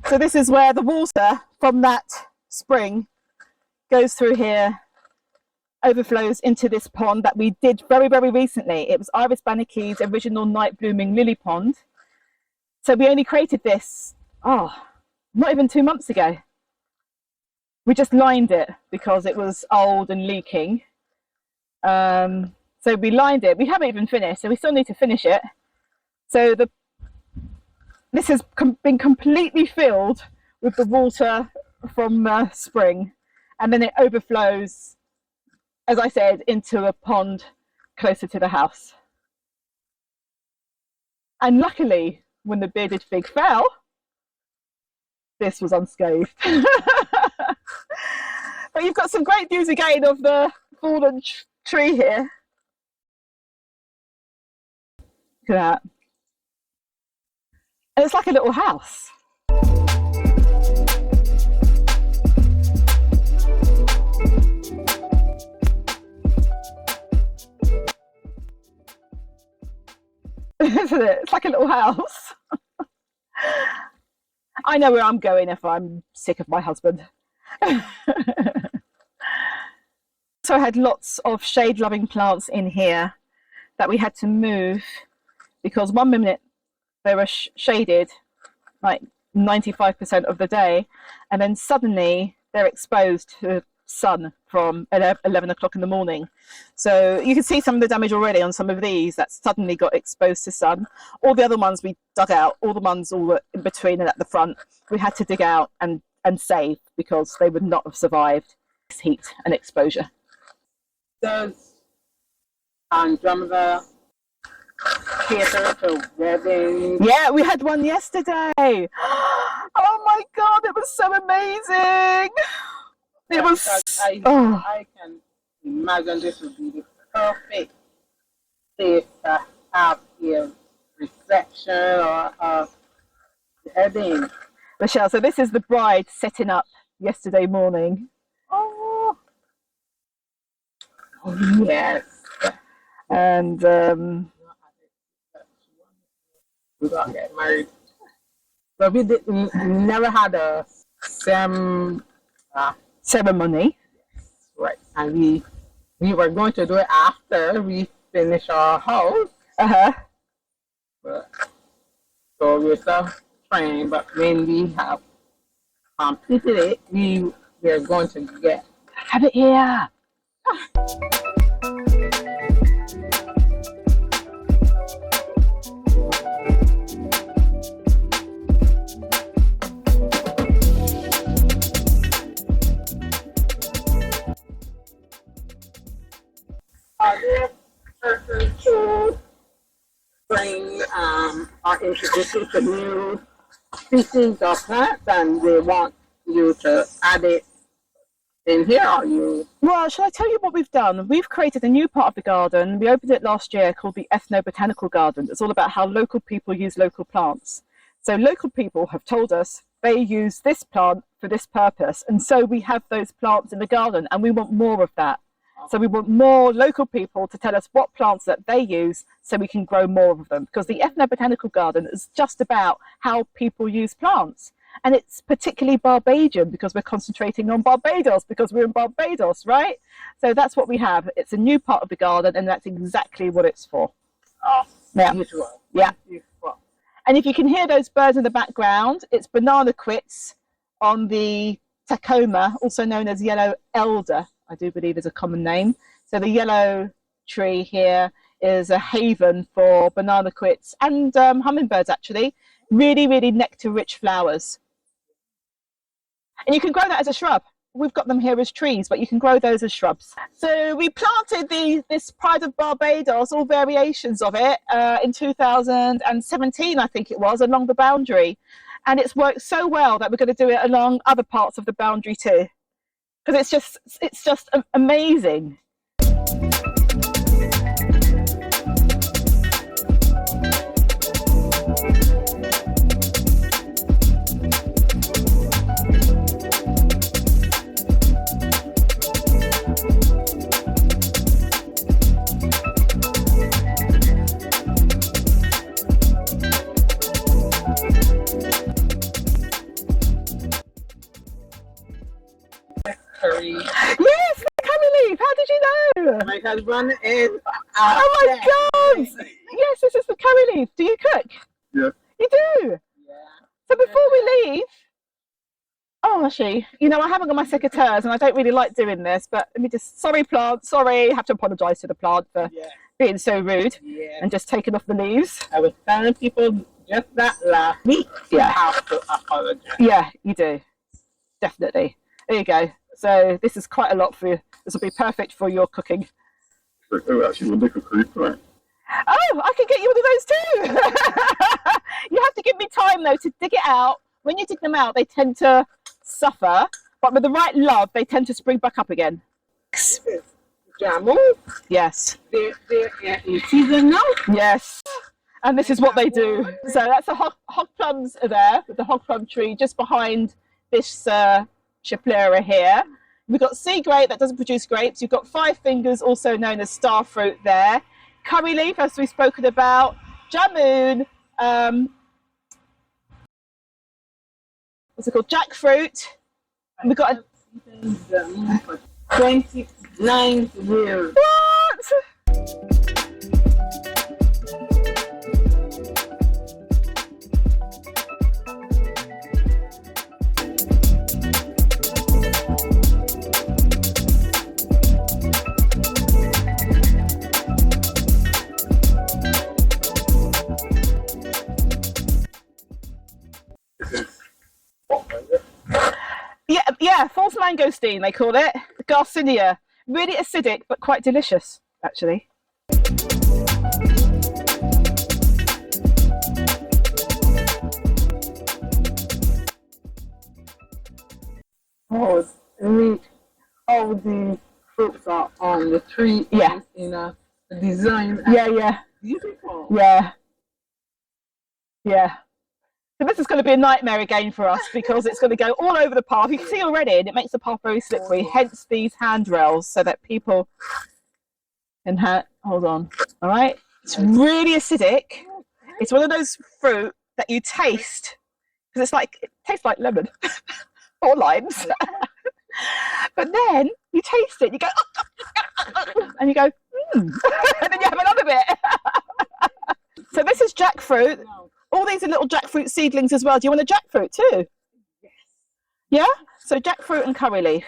Speaker 2: So this is where the water from that spring goes through here, overflows into this pond that we did very, very recently. It was Iris Bannickey's original night blooming lily pond. So we only created this, not even 2 months ago. We just lined it because it was old and leaking. So we lined it. We haven't even finished, so we still need to finish it. So this has been completely filled with the water from the spring, and then it overflows, as I said, into a pond closer to the house. And luckily, when the bearded fig fell, this was unscathed. But you've got some great views again of the fallen tree here. Look at that. And it's like a little house. Isn't it? It's like a little house. I know where I'm going if I'm sick of my husband. So I had lots of shade loving plants in here that we had to move because one minute they were shaded like 95% of the day, and then suddenly they're exposed to sun from 11 o'clock in the morning. So you can see some of the damage already on some of these that suddenly got exposed to sun. All the other ones we dug out, all the ones all were in between and at the front, we had to dig out and save because they would not have survived this heat and exposure.
Speaker 1: Does Andromeda cater to weddings?
Speaker 2: Yeah, we had one yesterday. Oh my God, it was so amazing. It was.
Speaker 1: I can imagine this would be the perfect place to have a reception or a wedding.
Speaker 2: Rochelle, so this is the bride setting up yesterday morning.
Speaker 1: Oh yes.
Speaker 2: And
Speaker 1: we got to get married. But we never had a
Speaker 2: ceremony.
Speaker 1: Right. And we were going to do it after we finish our house. But, so we're still trying, but when we have completed it, we're going to
Speaker 2: have it here.
Speaker 1: Are there persons who bring are introducing to new species of plants and they want you to add it in here, or you?
Speaker 2: Well, shall I tell you what we've done? We've created a new part of the garden. We opened it last year called the Botanic Gardens. It's all about how local people use local plants. So local people have told us they use this plant for this purpose. And so we have those plants in the garden and we want more of that. So we want more local people to tell us what plants that they use so we can grow more of them. Because the Botanical Garden is just about how people use plants. And it's particularly Barbadian because we're concentrating on Barbados because we're in Barbados, right? So that's what we have. It's a new part of the garden and that's exactly what it's for.
Speaker 1: Oh,
Speaker 2: yeah.
Speaker 1: Beautiful.
Speaker 2: Yeah.
Speaker 1: Beautiful.
Speaker 2: And if you can hear those birds in the background, it's banana quits on the Tacoma, also known as yellow elder, I do believe is a common name. So the yellow tree here is a haven for banana quits and hummingbirds actually. Really, really nectar-rich flowers. And you can grow that as a shrub. We've got them here as trees, but you can grow those as shrubs. So we planted this Pride of Barbados, all variations of it, in 2017, I think it was, along the boundary. And it's worked so well that we're going to do it along other parts of the boundary too. Because it's just amazing.
Speaker 1: curry.
Speaker 2: Yes, the curry leaf. How did you know?
Speaker 1: My husband is.
Speaker 2: Oh my God! Yes, this is the curry leaf. Do you cook?
Speaker 3: Yeah.
Speaker 2: You do.
Speaker 1: Yeah.
Speaker 2: So before we leave, oh, actually, you know, I haven't got my secateurs, and I don't really like doing this. But let me just, sorry, plant. Sorry, I have to apologise to the plant for being so rude and just taking off the leaves.
Speaker 1: I was telling people just that last week.
Speaker 2: Yeah.
Speaker 1: You have to apologize.
Speaker 2: Yeah, you do. Definitely. There you go. So this is quite a lot for you. This will be perfect for your cooking.
Speaker 3: Oh, actually, we'll make a creep, right?
Speaker 2: Oh, I can get you one of those too. You have to give me time though to dig it out. When you dig them out, they tend to suffer, but with the right love, they tend to spring back up again.
Speaker 1: Jamu.
Speaker 2: Yes.
Speaker 1: They're in season now.
Speaker 2: Yes. And this is what they do. So that's the hog plums are there with the hog plum tree just behind this chapleura here. We've got sea grape that doesn't produce grapes. You've got 5 fingers, also known as star fruit there. Curry leaf, as we've spoken about. Jamun. What's it called? Jackfruit. And we've got
Speaker 1: 29 years.
Speaker 2: What? Yeah, false mangosteen, they call it. Garcinia. Really acidic, but quite delicious, actually.
Speaker 1: Oh, all the fruits are on the tree.
Speaker 2: Yeah.
Speaker 1: You know, the design.
Speaker 2: Yeah.
Speaker 1: Beautiful.
Speaker 2: Yeah. So this is going to be a nightmare again for us because it's going to go all over the path. You can see already, and it makes the path very slippery. Hence these handrails, so that people can hold on. All right. It's really acidic. It's one of those fruit that you taste because it tastes like lemon or limes. But then you taste it, you go, and you go, and then you have another bit. So this is jackfruit. All these are little jackfruit seedlings as well. Do you want a jackfruit too? Yes. Yeah? So jackfruit and curry leaf.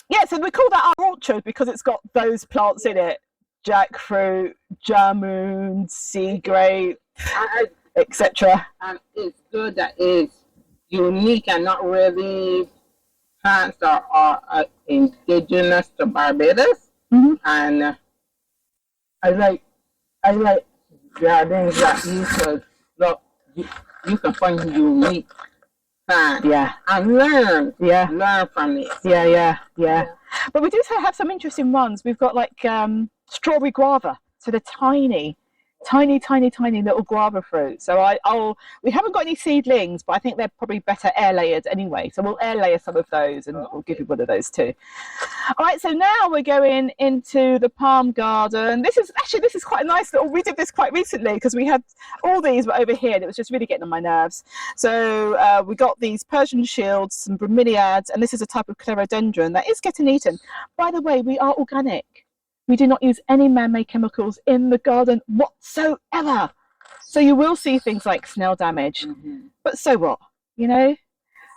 Speaker 2: Yeah, so we call that our orchard because it's got those plants in it. Jackfruit, jamun, sea grape, etc.
Speaker 1: And it's good that it's unique and not really plants that are indigenous to Barbados.
Speaker 2: Mm-hmm.
Speaker 1: And I like gardens that you could look, you can find unique plants.
Speaker 2: Yeah.
Speaker 1: And learn.
Speaker 2: Yeah.
Speaker 1: Learn from it.
Speaker 2: Yeah. But we do have some interesting ones. We've got like strawberry guava. So they're tiny little guava fruit. So we haven't got any seedlings, but I think they're probably better air layered anyway. So we'll air layer some of those and we'll give you one of those too. All right, so now we're going into the palm garden. This is quite a nice little, we did this quite recently because we had all these were over here and it was just really getting on my nerves. So we got these Persian shields, some bromeliads, and this is a type of clerodendron that is getting eaten. By the way, we are organic. We do not use any man-made chemicals in the garden whatsoever. So you will see things like snail damage, but so what, you know?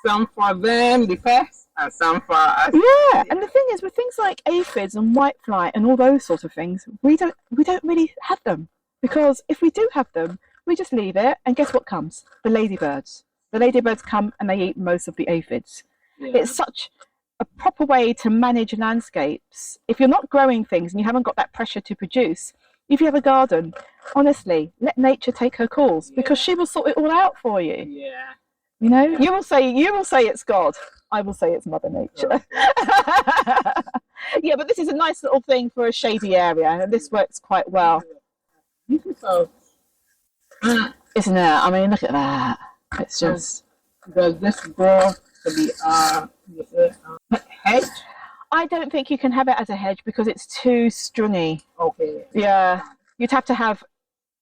Speaker 1: Some for them, the pests, and some for us.
Speaker 2: Yeah, and the thing is, with things like aphids and whitefly and all those sort of things, we don't really have them because if we do have them, we just leave it, and guess what comes? The ladybirds. The ladybirds come and they eat most of the aphids. Yeah. It's such a proper way to manage landscapes. If you're not growing things and you haven't got that pressure to produce, if you have a garden, honestly, let nature take her calls because she will sort it all out for you.
Speaker 1: Yeah.
Speaker 2: You know, you will say it's God. I will say it's Mother Nature. Yeah, but this is a nice little thing for a shady area, and this works quite well.
Speaker 1: So,
Speaker 2: isn't it? I mean, look at that. It's just.
Speaker 1: Does this grow to be hedge?
Speaker 2: I don't think you can have it as a hedge because it's too stringy.
Speaker 1: Okay.
Speaker 2: Yeah, you'd have to have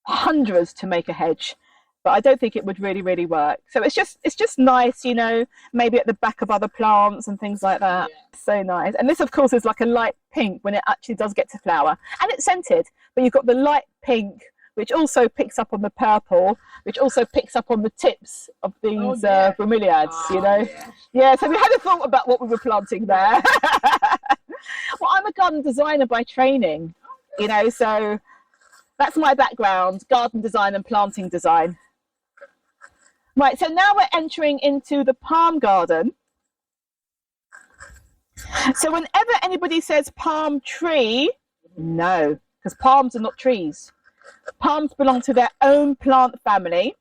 Speaker 2: hundreds to make a hedge, but I don't think it would really work. So it's just nice, you know, maybe at the back of other plants and things like that. Yeah. So nice. And this, of course, is like a light pink when it actually does get to flower, and it's scented. But you've got the light pink, which also picks up on the purple, which also picks up on the tips of these bromeliads, you know. Yeah, so we had a thought about what we were planting there. Well, I'm a garden designer by training, you know, so that's my background, garden design and planting design. Right, so now we're entering into the palm garden. So whenever anybody says palm tree, no, because palms are not trees. Palms belong to their own plant family,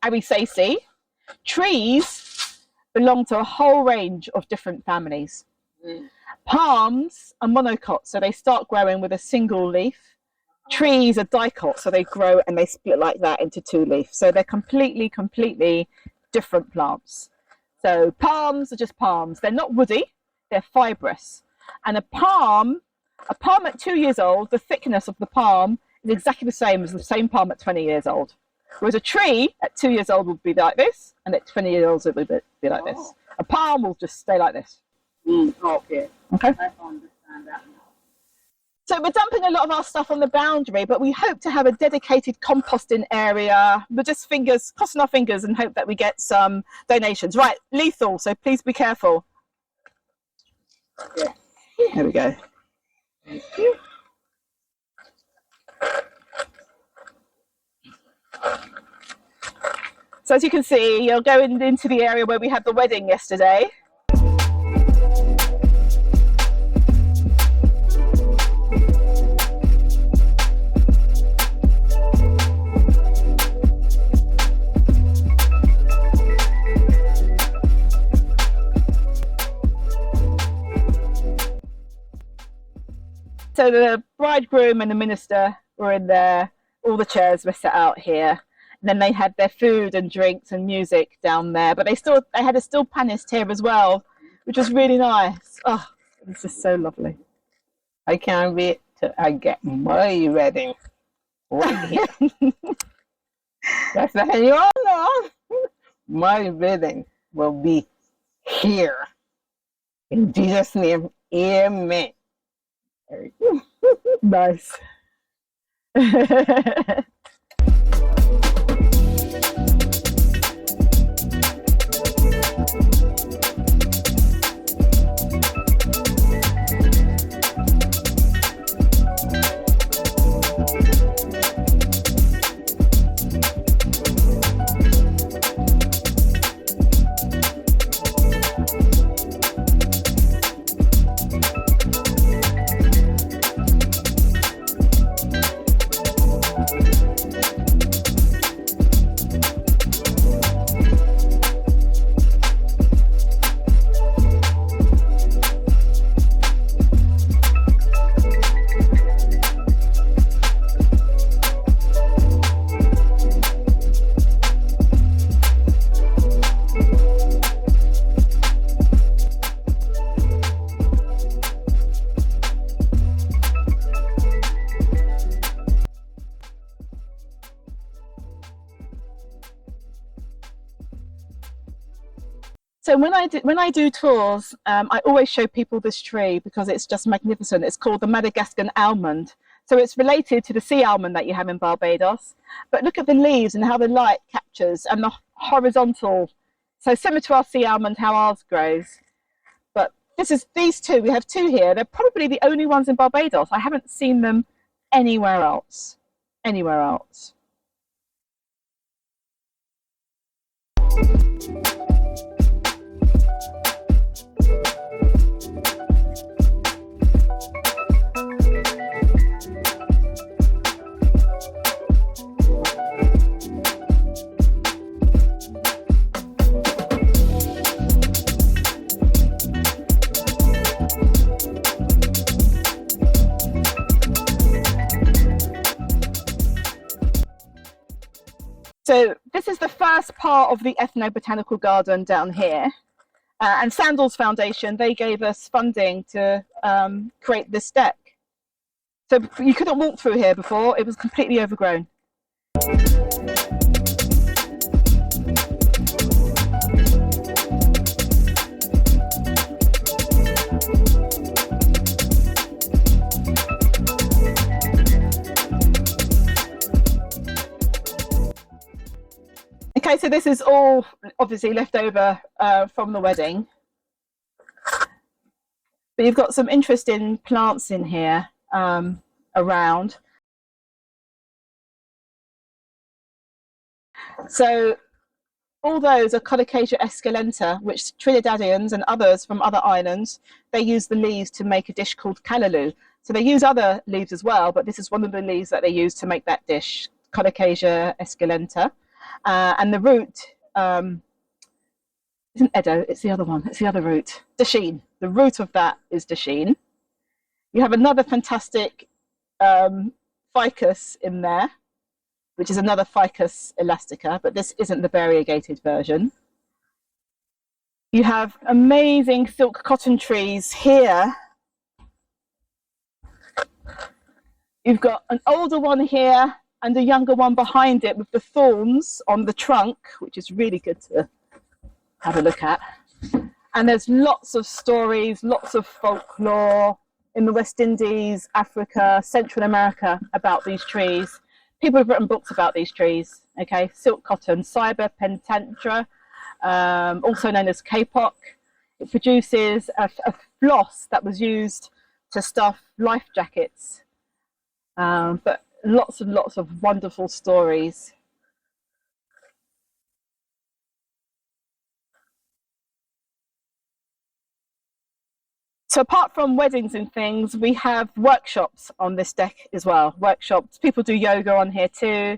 Speaker 2: Aricaceae. Trees belong to a whole range of different families. Palms are monocots, so they start growing with a single leaf. Trees are dicots, so they grow and they split like that into two leaves. So they're completely different plants. So palms are just palms. They're not woody, they're fibrous. And a palm at 2 years old, the thickness of the palm is exactly the same palm at 20 years old. Whereas a tree at 2 years old would be like this, and at 20 years old it would be like this. A palm will just stay like this.
Speaker 1: Okay.
Speaker 2: Okay.
Speaker 1: I understand that now.
Speaker 2: So we're dumping a lot of our stuff on the boundary, but we hope to have a dedicated composting area. We're just crossing our fingers and hope that we get some donations. Right, lethal, so please be careful.
Speaker 1: Yeah.
Speaker 2: Here we go.
Speaker 1: Thank you.
Speaker 2: So as you can see, you're going into the area where we had the wedding yesterday. So the bridegroom and the minister were in there, all the chairs were set out here. And then they had their food and drinks and music down there, but they had a still panist here as well, which was really nice. Oh, this is so lovely.
Speaker 1: I can't wait till I get my wedding right here. That's the you all know. My wedding will be here. In Jesus' name, amen.
Speaker 2: Nice. So when I do tours, I always show people this tree because it's just magnificent. It's called the Madagascan almond. So it's related to the sea almond that you have in Barbados. But look at the leaves and how the light captures and the horizontal. So similar to our sea almond, how ours grows. But these two, we have two here. They're probably the only ones in Barbados. I haven't seen them anywhere else. Anywhere else. So this is the first part of the ethnobotanical garden down here. And Sandals Foundation, they gave us funding to create this deck. So you couldn't walk through here before, it was completely overgrown. Okay, so this is all obviously left over from the wedding. But you've got some interesting plants in here around. So all those are Colocasia esculenta, which Trinidadians and others from other islands, they use the leaves to make a dish called callaloo. So they use other leaves as well, but this is one of the leaves that they use to make that dish, Colocasia esculenta. And the root isn't Edo, it's the other one, it's the other root, Dasheen. The root of that is Dasheen. You have another fantastic ficus in there, which is another Ficus elastica, but this isn't the variegated version. You have amazing silk cotton trees here. You've got an older one here and a younger one behind it with the thorns on the trunk, which is really good to have a look at. And there's lots of stories, lots of folklore in the West Indies, Africa, Central America about these trees. People have written books about these trees, okay? Silk cotton, Cyber pentantra, also known as kapok. It produces a floss that was used to stuff life jackets. But lots and lots of wonderful stories. So apart from weddings and things, we have workshops on this deck as well. Workshops, people do yoga on here too.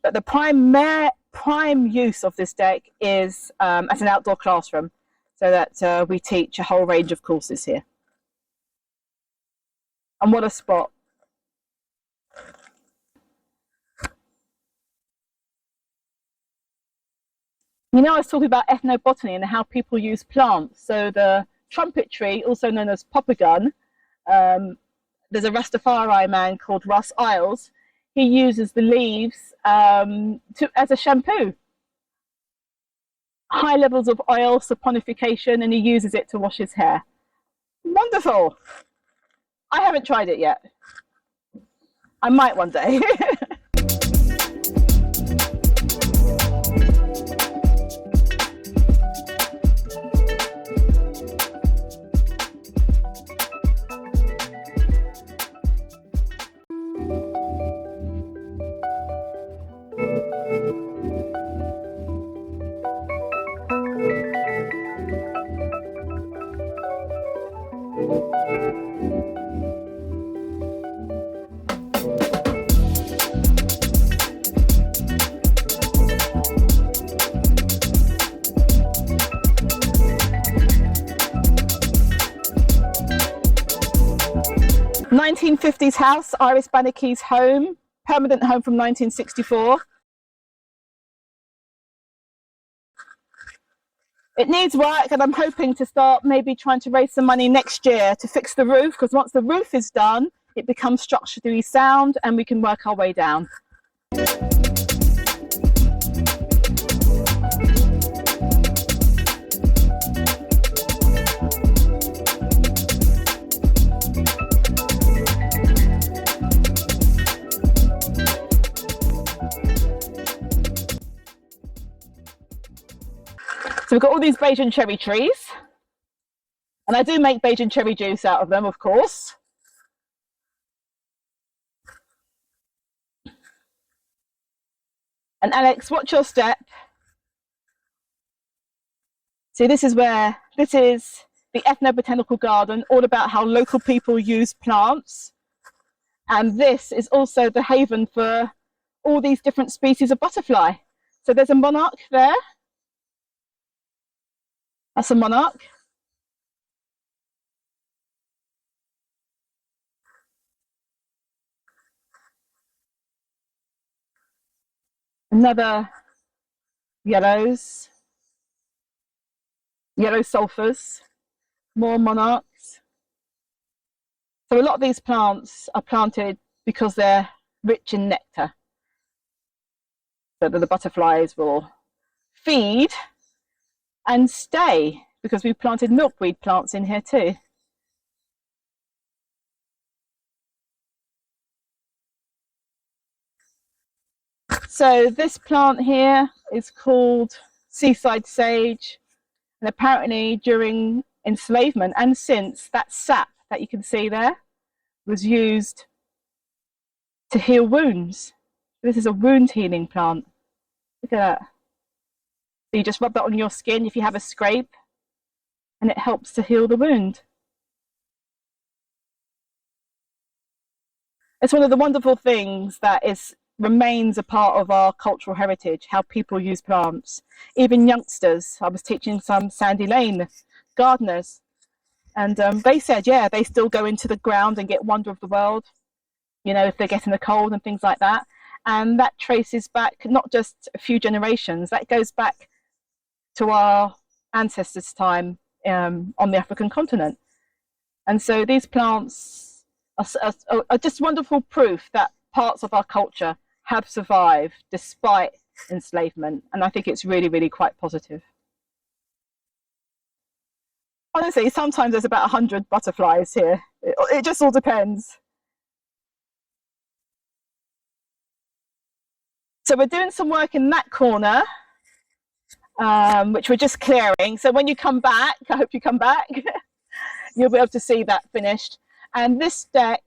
Speaker 2: But the prime use of this deck is as an outdoor classroom, so that we teach a whole range of courses here. And what a spot. You know, I was talking about ethnobotany and how people use plants. So the trumpet tree, also known as poppagun, there's a Rastafari man called Russ Isles. He uses the leaves as a shampoo. High levels of oil, saponification, and he uses it to wash his hair. Wonderful. I haven't tried it yet. I might one day. 1950s house, Iris Banerke's home, permanent home from 1964. It needs work, and I'm hoping to start maybe trying to raise some money next year to fix the roof, because once the roof is done, it becomes structurally sound and we can work our way down. So we've got all these Bajan cherry trees, and I do make Bajan cherry juice out of them, of course. And Alex, watch your step. See, this is the ethnobotanical garden, all about how local people use plants. And this is also the haven for all these different species of butterfly. So there's a monarch there. That's a monarch. Another yellows, yellow sulphurs, more monarchs. So a lot of these plants are planted because they're rich in nectar, so that the butterflies will feed and stay, because we've planted milkweed plants in here too. So this plant here is called seaside sage, and apparently during enslavement and since, that sap that you can see there was used to heal wounds. This is a wound healing plant. Look at that. So you just rub that on your skin if you have a scrape, and it helps to heal the wound. It's one of the wonderful things that remains a part of our cultural heritage, how people use plants. Even youngsters, I was teaching some Sandy Lane gardeners, and they said, yeah, they still go into the ground and get Wonder of the World, you know, if they're getting a cold and things like that. And that traces back not just a few generations, that goes back to our ancestors' time on the African continent. And so these plants are just wonderful proof that parts of our culture have survived despite enslavement. And I think it's really, really quite positive. Honestly, sometimes there's about 100 butterflies here. It just all depends. So we're doing some work in that corner, which we're just clearing. So when you come back, I hope you come back, you'll be able to see that finished. And this deck,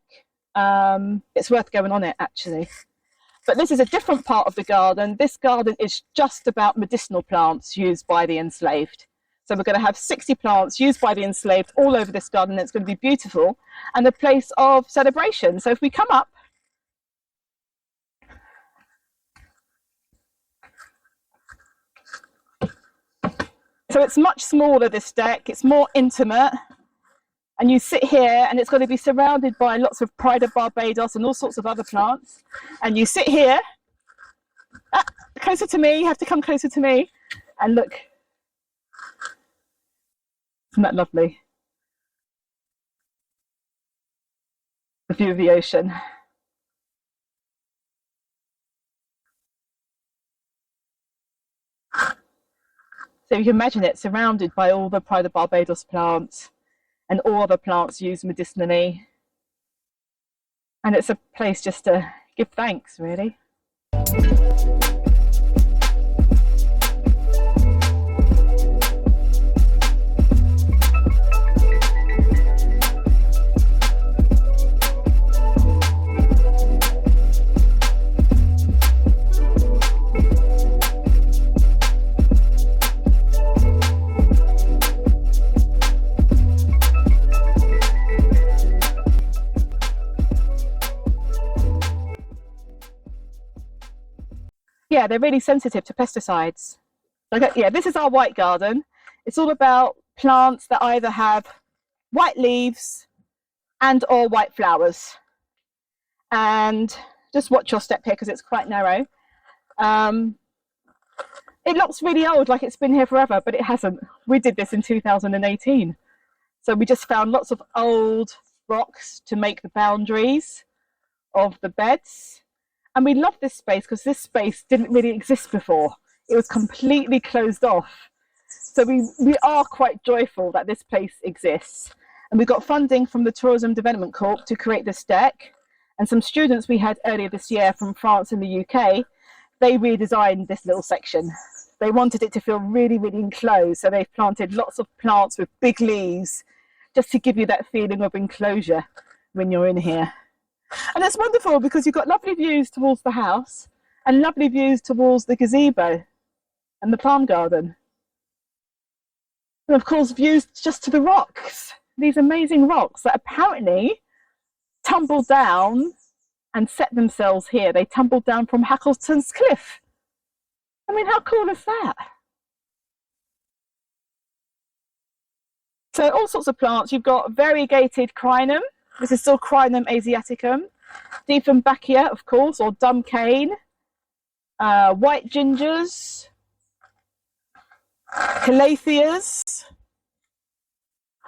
Speaker 2: it's worth going on it actually. But this is a different part of the garden. This garden is just about medicinal plants used by the enslaved. So we're going to have 60 plants used by the enslaved all over this garden. It's going to be beautiful and a place of celebration. So if we come up, so it's much smaller, this deck, it's more intimate, and you sit here and it's going to be surrounded by lots of Pride of Barbados and all sorts of other plants, and you sit here, closer to me, you have to come closer to me, and look, isn't that lovely? The view of the ocean. So you can imagine it surrounded by all the Pride of Barbados plants and all other plants used medicinally. And it's a place just to give thanks, really. Yeah, they're really sensitive to pesticides. Okay, yeah, this is our white garden. It's all about plants that either have white leaves and or white flowers. And just watch your step here because it's quite narrow. It looks really old, like it's been here forever, but it hasn't. We did this in 2018. So we just found lots of old rocks to make the boundaries of the beds. And we love this space because this space didn't really exist before. It was completely closed off. So we are quite joyful that this place exists. And we got funding from the Tourism Development Corp to create this deck. And some students we had earlier this year from France and the UK, they redesigned this little section. They wanted it to feel really, really enclosed. So they planted lots of plants with big leaves just to give you that feeling of enclosure when you're in here. And it's wonderful because you've got lovely views towards the house and lovely views towards the gazebo and the palm garden. And of course, views just to the rocks, these amazing rocks that apparently tumbled down and set themselves here. They tumbled down from Hackleton's Cliff. I mean, how cool is that? So all sorts of plants. You've got variegated crinum. This is still Crinum asiaticum. Dieffenbachia, of course, or dumb cane. White gingers. Calatheas,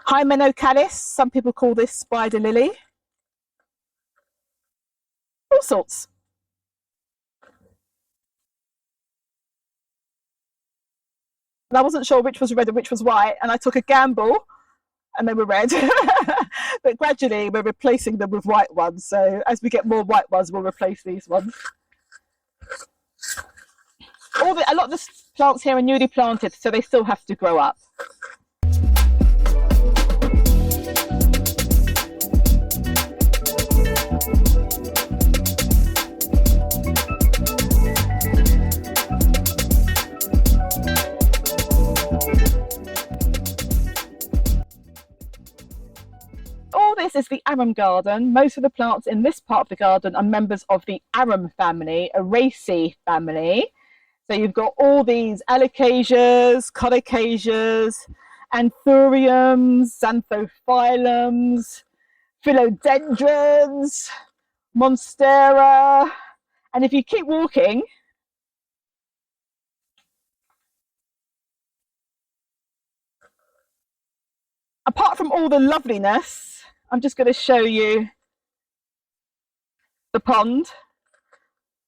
Speaker 2: Hymenocalyst, some people call this spider lily, all sorts. And I wasn't sure which was red and which was white, and I took a gamble and they were red. But gradually we're replacing them with white ones, so as we get more white ones we'll replace these ones. A lot of the plants here are newly planted, so they still have to grow up. All this is the arum garden. Most of the plants in this part of the garden are members of the arum family, a Raceae family. So you've got all these alocasias, colocasias, anthuriums, xanthophyllums, philodendrons, monstera. And if you keep walking, apart from all the loveliness, I'm just going to show you the pond.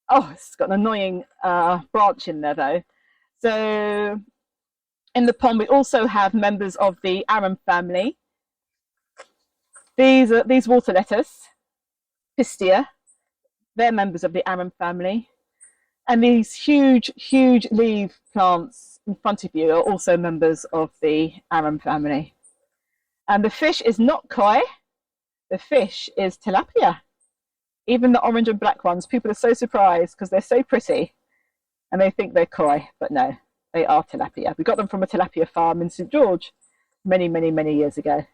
Speaker 2: Oh, it's got an annoying branch in there though. So in the pond we also have members of the arum family. These water lettuce, Pistia, they're members of the arum family. And these huge leaf plants in front of you are also members of the arum family. And the fish is not koi, the fish is tilapia. Even the orange and black ones, people are so surprised because they're so pretty and they think they're koi, but no, they are tilapia. We got them from a tilapia farm in St. George many years ago.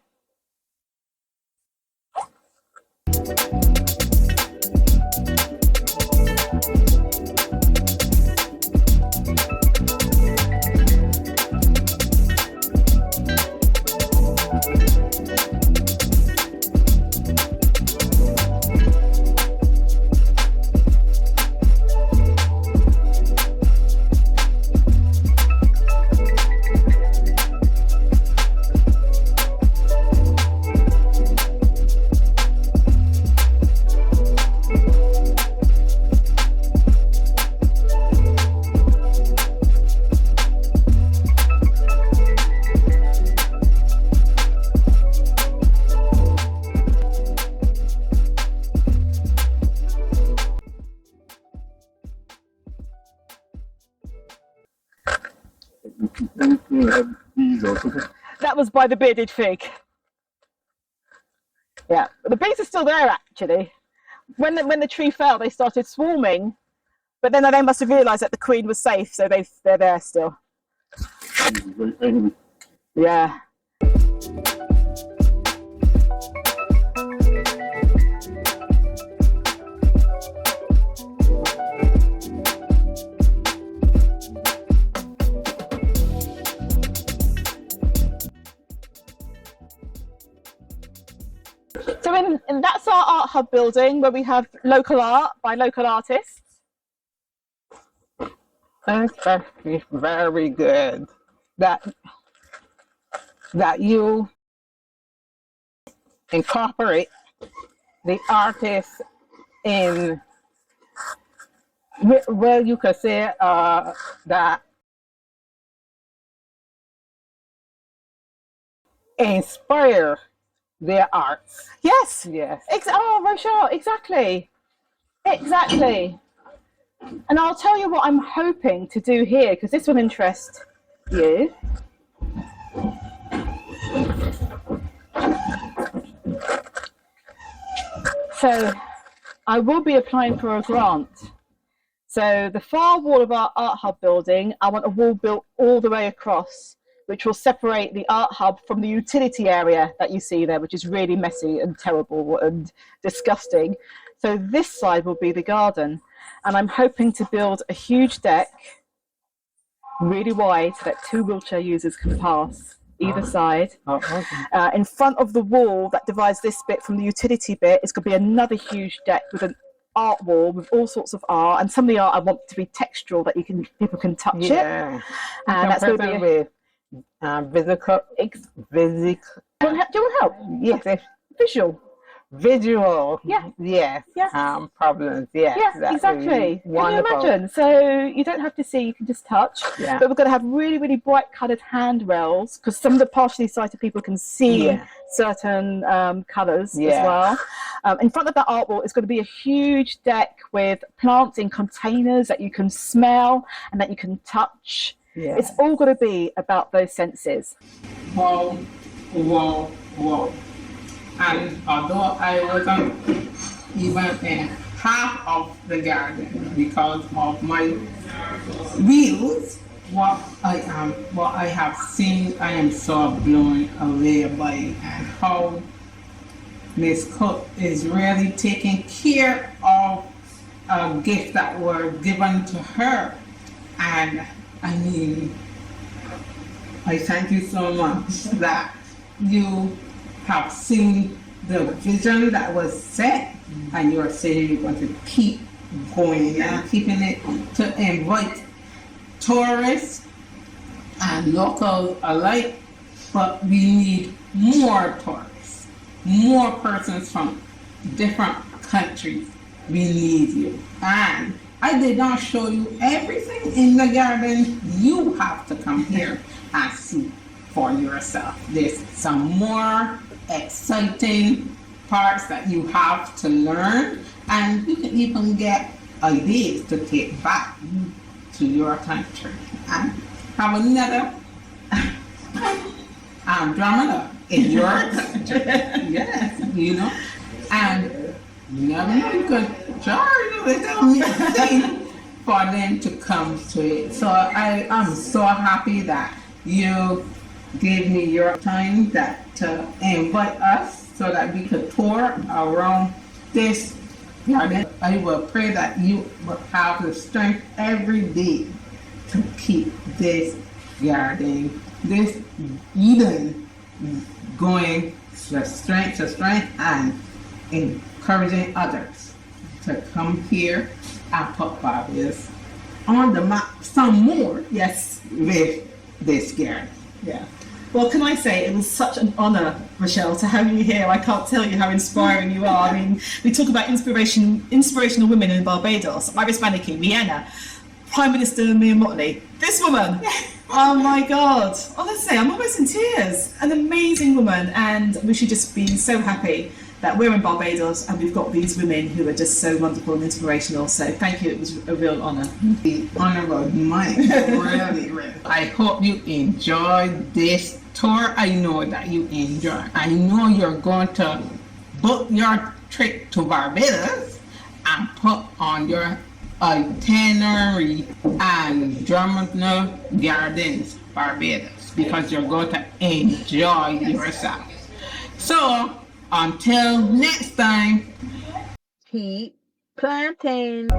Speaker 2: That was by the bearded fig. Yeah, the bees are still there actually. When the tree fell, they started swarming, but then they must have realised that the queen was safe, so they're there still. Yeah. So and that's our art hub building where we have local art by local artists.
Speaker 1: That's very good that you incorporate the artists in, well, you could say that inspire their arts.
Speaker 2: Yes.
Speaker 1: Yes.
Speaker 2: Oh, Rochelle, exactly. Exactly. And I'll tell you what I'm hoping to do here, because this will interest you. So I will be applying for a grant. So the far wall of our art hub building, I want a wall built all the way across, which will separate the art hub from the utility area that you see there, which is really messy and terrible and disgusting. So this side will be the garden. And I'm hoping to build a huge deck, really wide, so that 2 wheelchair users can pass either side. In front of the wall that divides this bit from the utility bit, it's going to be another huge deck with an art wall with all sorts of art, and some of the art I want to be textural, that people can touch it. And that's going to be
Speaker 1: physical, physical,
Speaker 2: Do you want help?
Speaker 1: yes,
Speaker 2: Visual.
Speaker 1: visual,
Speaker 2: Yeah.
Speaker 1: yes,
Speaker 2: Yeah.
Speaker 1: problems, yes,
Speaker 2: Yeah,
Speaker 1: that
Speaker 2: exactly.
Speaker 1: would be
Speaker 2: Can you
Speaker 1: wonderful.
Speaker 2: imagine? So you don't have to see, you can just touch.
Speaker 1: Yeah.
Speaker 2: But we're going to have really, really bright coloured handrails because some of the partially sighted people can see
Speaker 1: Yeah.
Speaker 2: certain colours as
Speaker 1: Yeah.
Speaker 2: well. In front of that art wall is going to be a huge deck with plants in containers that you can smell and that you can touch.
Speaker 1: Yeah.
Speaker 2: It's all going to be about those senses.
Speaker 1: Wow, wow, wow. And although I wasn't even in half of the garden because of my wheels, what I have seen, I am so blown away by, and how Miss Cook is really taking care of a gift that were given to her. And I mean, I thank you so much that you have seen the vision that was set, and you are saying you're going to keep going and keeping it to invite tourists and locals alike. But we need more tourists, more persons from different countries. We need you. And I did not show you everything in the garden. You have to come here and see for yourself. There's some more exciting parts that you have to learn, and you can even get ideas to take back to your country and have another Andromeda in your country. Yes, you know, and you never know, you could charge a little thing for them to come to it. So I am so happy that you gave me your time to invite us so that we could tour around this garden. I will pray that you will have the strength every day to keep this garden, this Eden, going from strength to strength, and encouraging others to come here and put Barbados on the map some more.
Speaker 2: Yes.
Speaker 1: With this garden.
Speaker 2: Yeah. Well, can I say it was such an honour, Rochelle, to have you here. I can't tell you how inspiring you are. I mean, we talk about inspirational women in Barbados. Iris Bannicky, Vienna, Prime Minister Mia Motley. This woman, oh my God. Honestly, I'm almost in tears. An amazing woman, and we should just be so happy that we're in Barbados and we've got these women who are just so wonderful and inspirational. So thank you, it was a real honour.
Speaker 1: The honour was mine, really, really. I hope you enjoyed this tour. I know that you enjoyed. I know you're going to book your trip to Barbados and put on your itinerary Andromeda Gardens Barbados, because you're going to enjoy yourself. So until next time, keep planting.